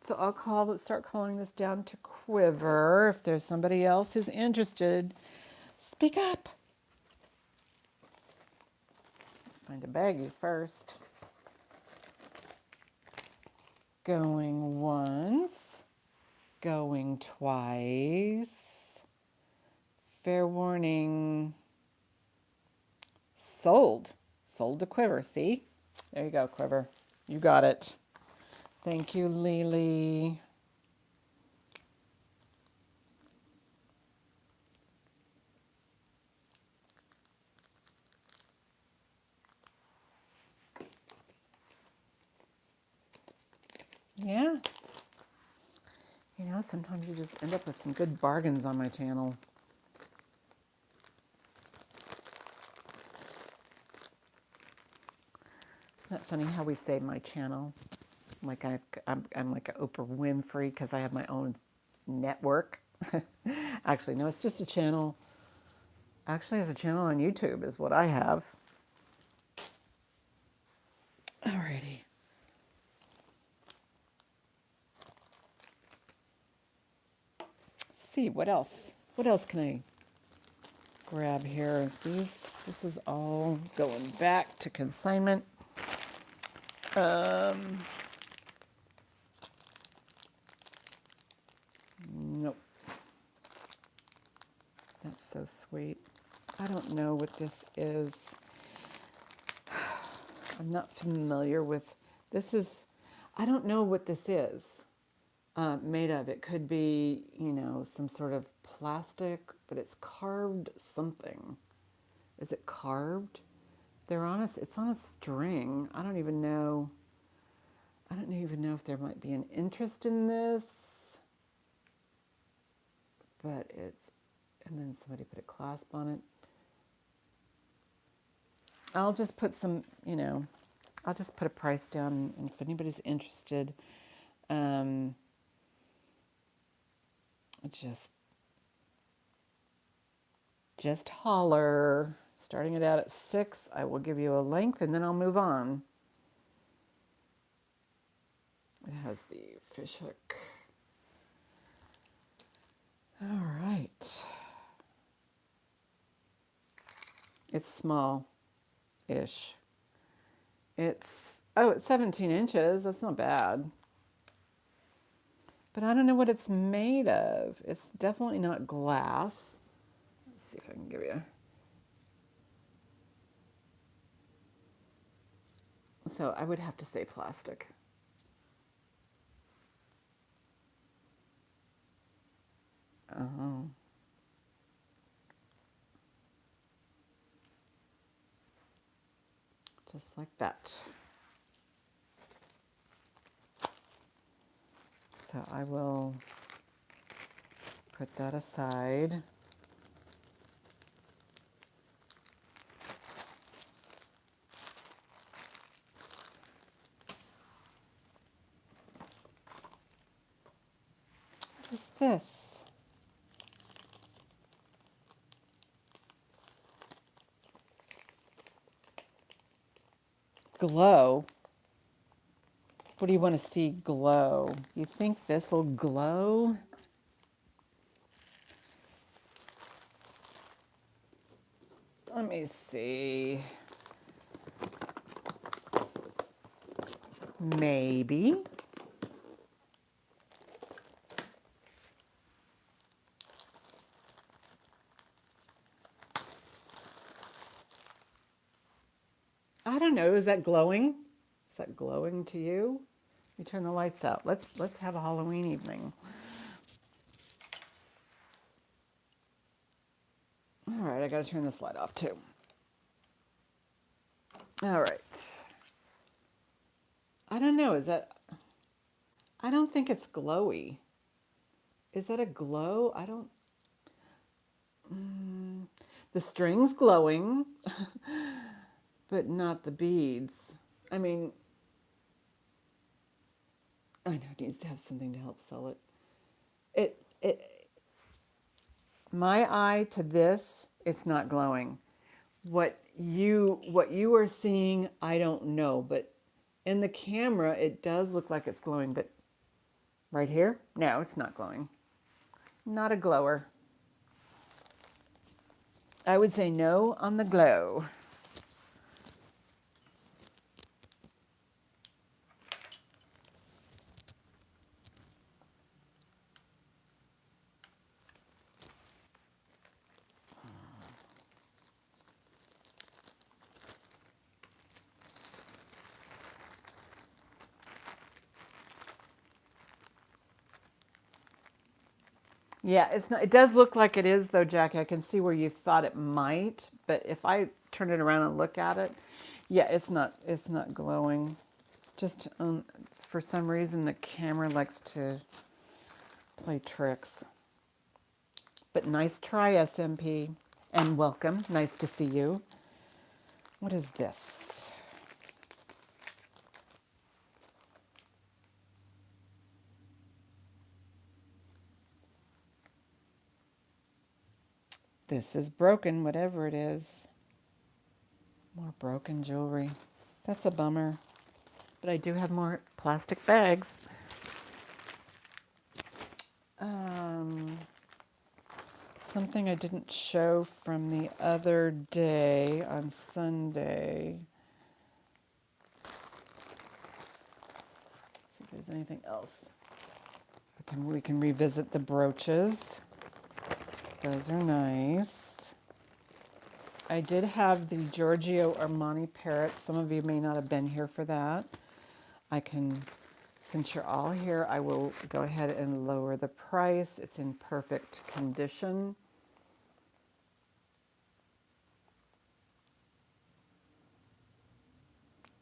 So I'll start calling this down to quiver. If there's somebody else who's interested, speak up. Find a baggie first. Going once, going twice. Fair warning. Sold. Sold to quiver. See? There you go, quiver. You got it. Thank you, Lily. Yeah. You know, sometimes you just end up with some good bargains on my channel. Isn't that funny how we say my channel? Like I'm like an Oprah Winfrey because I have my own network. Actually, no, it's just a channel. Actually, it's a channel on YouTube is what I have. Alrighty. Let's see, what else? What else can I grab here? This is all going back to consignment. Nope. That's so sweet. I don't know what this is. I'm not familiar with, I don't know what this is made of. It could be, you know, some sort of plastic, but it's carved something. Is it carved? It's on a string. I don't even know if there might be an interest in this, but and then somebody put a clasp on it. I'll just put some, you know, I'll just put a price down, and if anybody's interested, just holler. Starting it out at 6, I will give you a length, and then I'll move on. It has the fish hook. All right. It's small-ish. It's Oh, it's 17 inches. That's not bad. But I don't know what it's made of. It's definitely not glass. Let's see if I can give you. So I would have to say plastic. Oh, just like that. So I will put that aside. What is this? Glow. What do you want to see glow? You think this will glow? Let me see. Maybe. I don't know. Is that glowing? Is that glowing to you? You turn the lights out. Let's have a Halloween evening. All right, I gotta turn this light off too. All right. I don't know. Is that? I don't think it's glowy. Is that a glow? I don't. The string's glowing, but not the beads. I mean, I know it needs to have something to help sell it. It my eye to this, it's not glowing. What you are seeing, I don't know, but in the camera it does look like it's glowing, but right here, no, it's not glowing. Not a glower. I would say no on the glow. Yeah, it's not. It does look like it is, though, Jackie. I can see where you thought it might, but if I turn it around and look at it, yeah, it's not. It's not glowing. Just for some reason, the camera likes to play tricks. But nice try, SMP, and welcome. Nice to see you. What is this? This is broken, whatever it is. More broken jewelry. That's a bummer. But I do have more plastic bags. Something I didn't show from the other day on Sunday. See if there's anything else. We can revisit the brooches. Those are nice. I did have the Giorgio Armani parrot. Some of you may not have been here for that. I can, since you're all here, I will go ahead and lower the price. It's in perfect condition.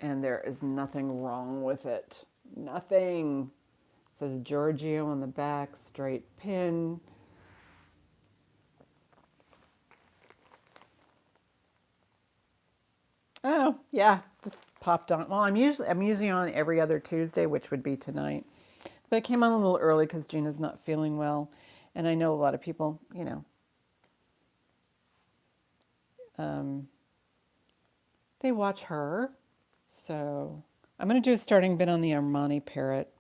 And there is nothing wrong with it. Nothing. It says Giorgio on the back, straight pin. Oh, yeah, just popped on. Well, I'm usually on every other Tuesday, which would be tonight. But I came on a little early because Gina's not feeling well. And I know a lot of people, they watch her. So I'm going to do a starting bid on the Armani parrot.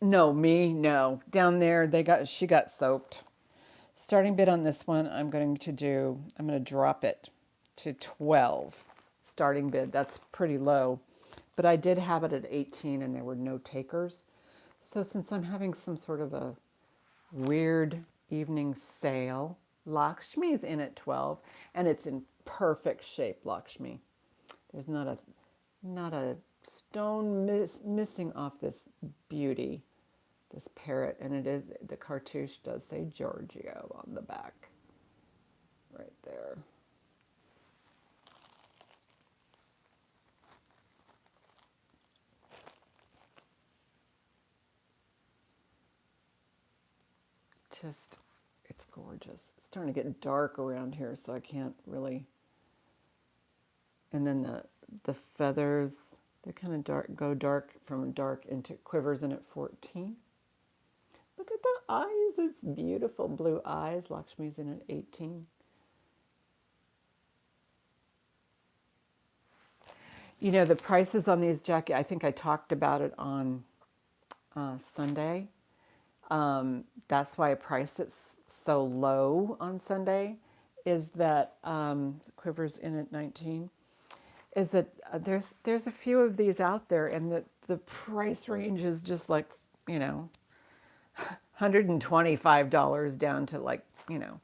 No, me, no. Down there, she got soaked. Starting bid on this one, I'm going to drop it to 12. starting bid. That's pretty low. But I did have it at 18 and there were no takers. So since I'm having some sort of a weird evening sale, Lakshmi's in at 12 and it's in perfect shape, Lakshmi. There's not a stone missing off this beauty, this parrot, and it is, the cartouche does say Giorgio on the back, right there. Just, it's gorgeous. It's starting to get dark around here, so I can't really. And then the feathers, they kind of go dark from dark into quivers in at 14. Look at the eyes. It's beautiful blue eyes. Lakshmi's in at 18. You know, the prices on these jackets, I think I talked about it on Sunday. That's why I priced it so low on Sunday, is that quivers in at 19, is that there's a few of these out there, and the price range is just like, you know, $125 down to like, you know,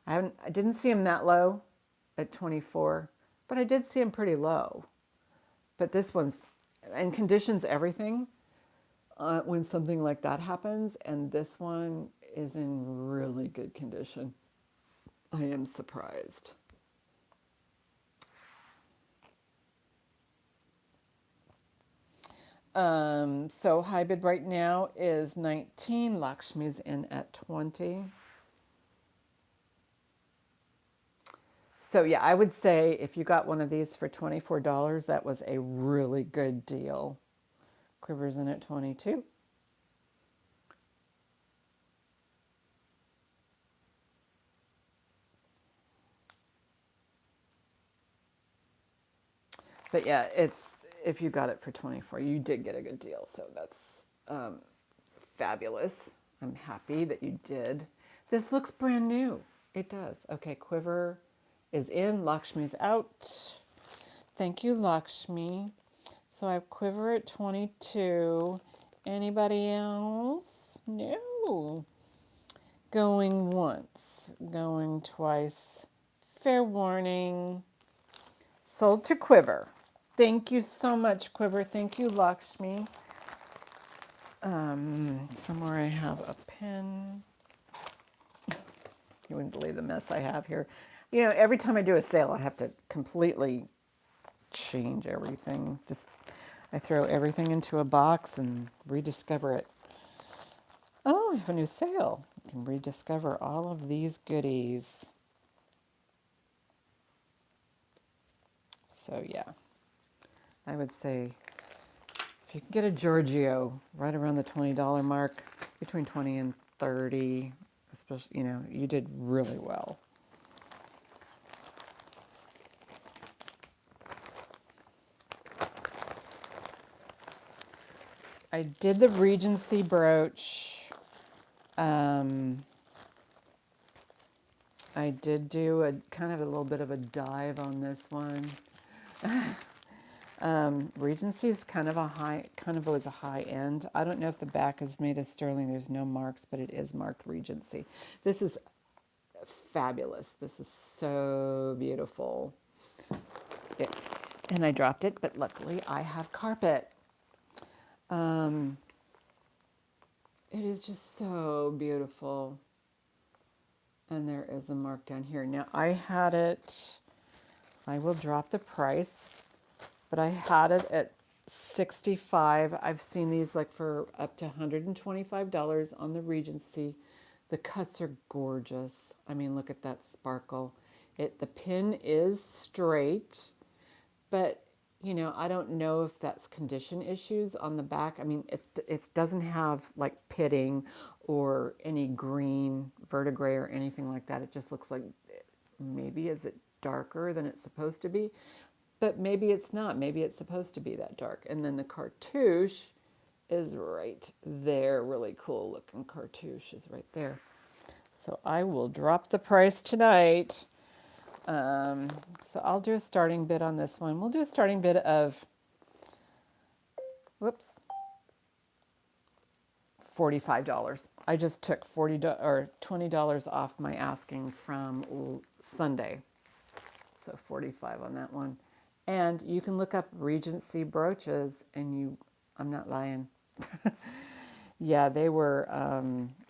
I didn't see them that low at 24, but I did see them pretty low. But this one's, and conditions everything when something like that happens, and this one is in really good condition. I am surprised. So high bid right now is 19. Lakshmi's in at 20. So yeah, I would say if you got one of these for $24, that was a really good deal. Quivers in at 22. But yeah, it's, if you got it for 24, you did get a good deal. So that's fabulous. I'm happy that you did. This looks brand new. It does. Okay, quiver is in. Lakshmi's out. Thank you, Lakshmi. So I have quiver at 22. Anybody else? No. Going once, going twice. Fair warning. Sold to quiver. Thank you so much, quiver. Thank you, Lakshmi. Somewhere I have a pen. You wouldn't believe the mess I have here. You know, every time I do a sale, I have to completely change everything. Just, I throw everything into a box and rediscover it. Oh, I have a new sale. I can rediscover all of these goodies. So yeah, I would say if you can get a Giorgio right around the $20 mark, between 20 and 30, especially, you know, you did really well. I did the Regency brooch. I did do a kind of a little bit of a dive on this one. Regency is kind of was a high end. I don't know if the back is made of sterling. There's no marks, but it is marked Regency. This is fabulous. This is so beautiful. And I dropped it, but luckily I have carpet. It is just so beautiful. And there is a mark down here. Now I had it, I will drop the price, but I had it at 65. I've seen these like for up to $125 on the Regency. The cuts are gorgeous. I mean, look at that sparkle. The pin is straight, but you know, I don't know if that's condition issues on the back. I mean, it doesn't have like pitting or any green verdigris or anything like that. It just looks like, maybe is it darker than it's supposed to be? But maybe it's not. Maybe it's supposed to be that dark. And then the cartouche is right there. Really cool looking cartouche is right there. So I will drop the price tonight. So I'll do a starting bid on this one. We'll do a starting bid of, whoops, $45. I just took or $20 off my asking from Sunday. So 45 on that one. And you can look up Regency brooches and I'm not lying. Yeah, they were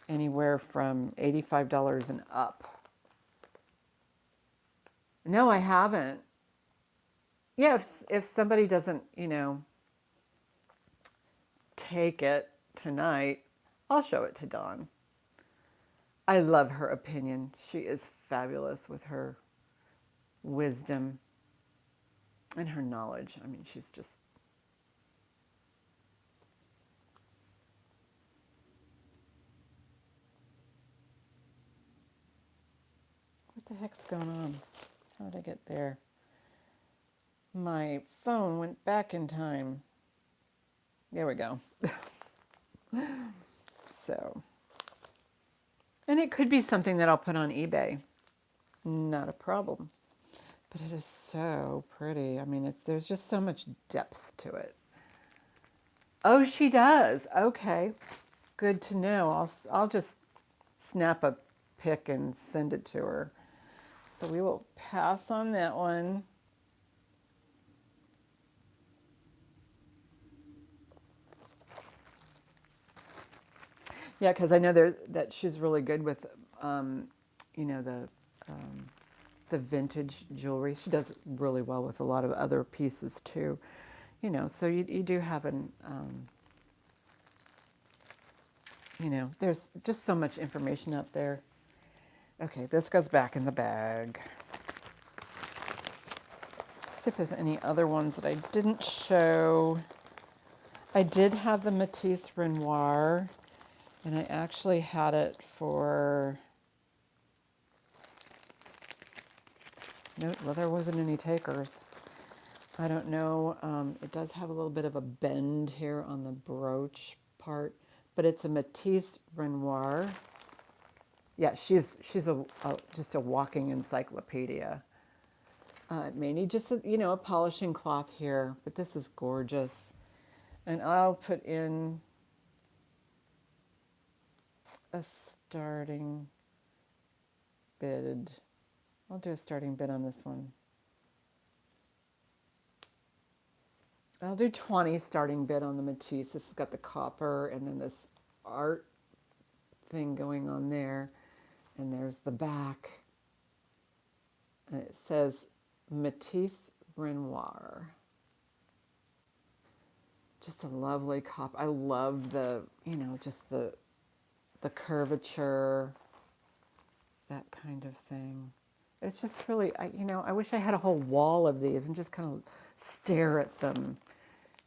anywhere from $85 and up. No, I haven't. Yeah, if somebody doesn't, take it tonight, I'll show it to Dawn. I love her opinion. She is fabulous with her wisdom and her knowledge. I mean, she's just. What the heck's going on? How did I get there? My phone went back in time. There we go. So, and it could be something that I'll put on eBay. Not a problem. But it is so pretty. I mean, there's just so much depth to it. Oh, she does. Okay. Good to know. I'll just snap a pic and send it to her. So we will pass on that one. Yeah, because I know that she's really good with, you know, the vintage jewelry. She does really well with a lot of other pieces too. You know, so you do have you know, there's just so much information out there. Okay, this goes back in the bag. See if there's any other ones that I didn't show. I did have the Matisse Renoir, and I actually had it for, no, well, there wasn't any takers. I don't know. It does have a little bit of a bend here on the brooch part, but it's a Matisse Renoir. Yeah, she's just a walking encyclopedia. It may need just a polishing cloth here, but this is gorgeous. And I'll put in a starting bid. I'll do a starting bid on this one. I'll do 20 starting bid on the Matisse. This has got the copper and then this art thing going on there. And there's the back. And it says Matisse Renoir. Just a lovely copper. I love the, just the curvature, that kind of thing. It's just really, I wish I had a whole wall of these and just kind of stare at them,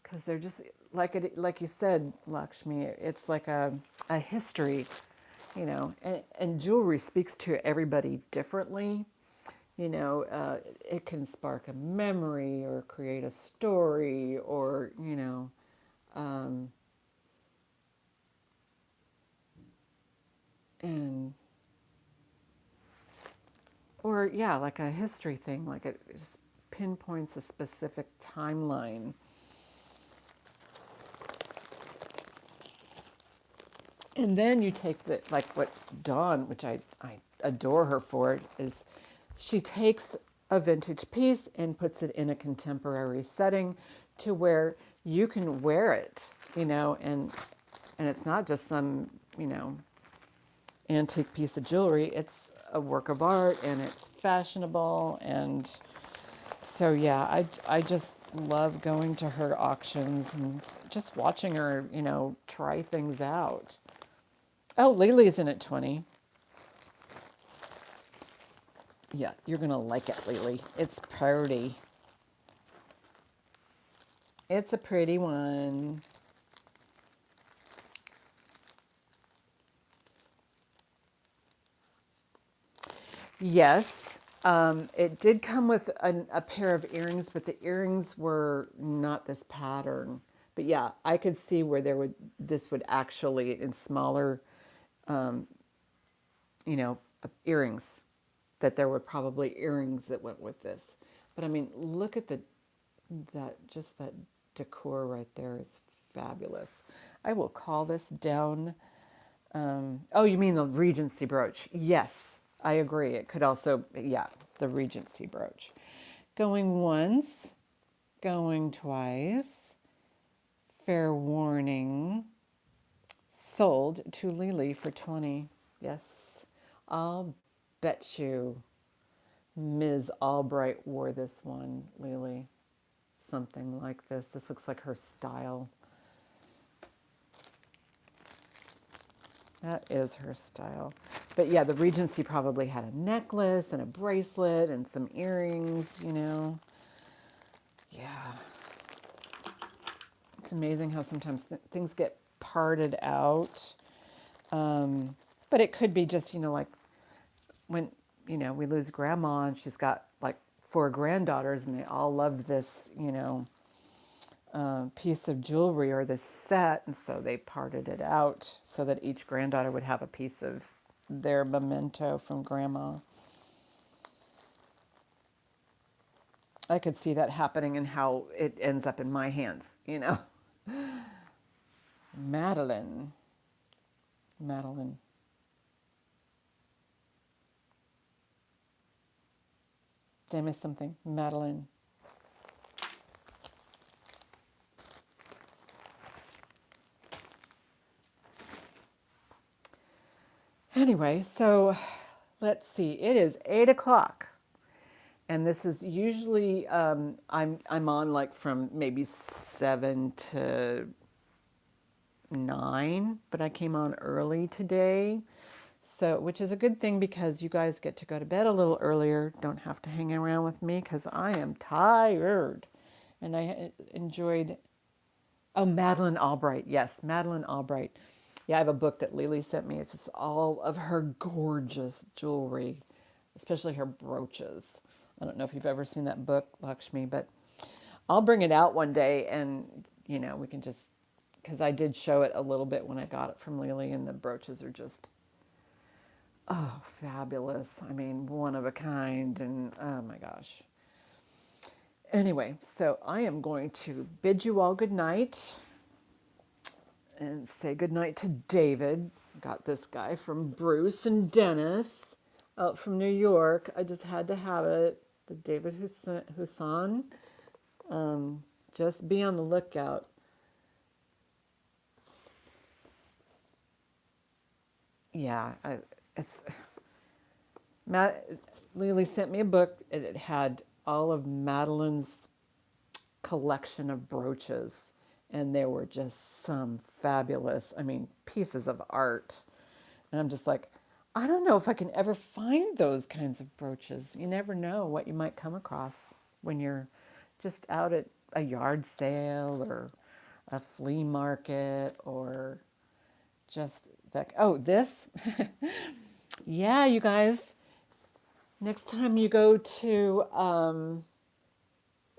because they're just like you said, Lakshmi. It's like a history, and jewelry speaks to everybody differently. It can spark a memory or create a story, or and or yeah, like a history thing, like it just pinpoints a specific timeline. And then you take like what Dawn, which I adore her for, is she takes a vintage piece and puts it in a contemporary setting to where you can wear it, and it's not just some, antique piece of jewelry. It's a work of art and it's fashionable. And so, yeah, I just love going to her auctions and just watching her, try things out. Oh, Lily's in at 20. Yeah, you're going to like it, Lily. It's pretty. It's a pretty one. Yes, it did come with a pair of earrings, but the earrings were not this pattern. But yeah, I could see where this would actually, in smaller, earrings. that there were probably earrings that went with this. But I mean, look at that decor right there is fabulous. I will call this down. Oh, you mean the Regency brooch? Yes, I agree. It could also, yeah, the Regency brooch. Going once, going twice. Fair warning. Sold to Lily for 20. Yes, I'll bet you Ms. Albright wore this one, Lily. Something like this. This looks like her style. That is her style. But yeah, the Regency probably had a necklace and a bracelet and some earrings, you know. Yeah. It's amazing how sometimes things get parted out. But it could be just, you know, like when, you know, we lose grandma and she's got like 4 granddaughters and they all love this, you know, piece of jewelry or this set. And so they parted it out so that each granddaughter would have a piece of their memento from grandma. I could see that happening and how it ends up in my hands, you know. Madeline. Madeline. Did I miss something? Madeline. Anyway, so let's see. It is 8 o'clock. And this is usually, I'm on like from maybe 7 to 9, but I came on early today. So, which is a good thing because you guys get to go to bed a little earlier. Don't have to hang around with me because I am tired. And I enjoyed, oh, Madeline Albright. Yes, Madeline Albright. Yeah, I have a book that Lily sent me. It's just all of her gorgeous jewelry, especially her brooches. I don't know if you've ever seen that book, Lakshmi, but I'll bring it out one day and, you know, we can just, because I did show it a little bit when I got it from Lily, and the brooches are just, oh, fabulous. I mean, one of a kind, and oh my gosh. Anyway, so I am going to bid you all good night and say good night to David. Got this guy from Bruce and Dennis out from New York. I just had to have it. The David Hussein. Just be on the lookout. Yeah, it's Lily sent me a book. It had all of Madeline's collection of brooches, and there were just some fabulous, I mean, pieces of art. And I'm just like, I don't know if I can ever find those kinds of brooches. You never know what you might come across when you're just out at a yard sale or a flea market or just that. Oh, this? Yeah, you guys. Next time you go to,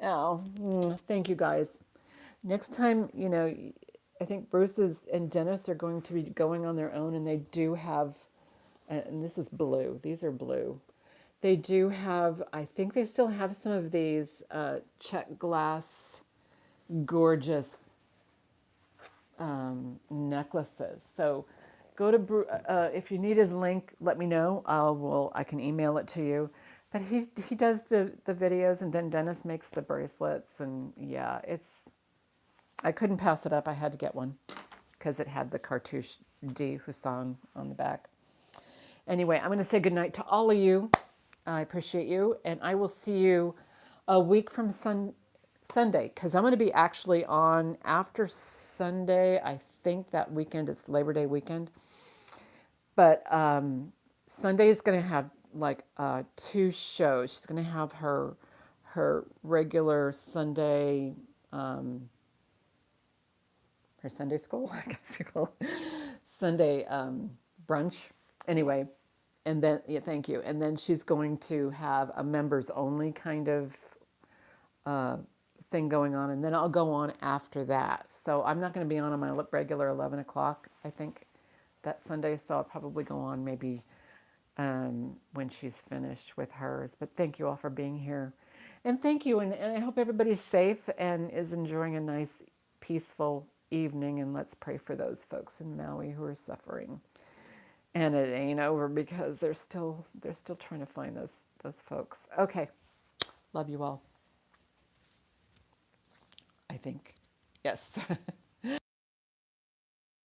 thank you guys. Next time, you know, I think Bruce's and Dennis are going to be going on their own, and they do have, and this is blue. These are blue. They do have, I think they still have some of these check glass, gorgeous necklaces. So go to if you need his link, let me know. I can email it to you. But he does the videos, and then Dennis makes the bracelets, and yeah, I couldn't pass it up. I had to get one because it had the Cartouche D Hussein on the back. Anyway, I'm going to say goodnight to all of you. I appreciate you, and I will see you a week from Sunday, because I'm going to be actually on after Sunday. I think that weekend it's Labor Day weekend, but Sunday is going to have like 2 shows. She's going to have her regular Sunday, her Sunday school, I guess you call it, Sunday brunch. Anyway, and then, yeah, thank you. And then she's going to have a members only kind of thing going on. And then I'll go on after that. So I'm not going to be on my regular 11 o'clock, I think, that Sunday. So I'll probably go on maybe when she's finished with hers. But thank you all for being here. And thank you. And I hope everybody's safe and is enjoying a nice, peaceful evening. And let's pray for those folks in Maui who are suffering. And it ain't over because they're still trying to find those folks. Okay. Love you all. I think. Yes.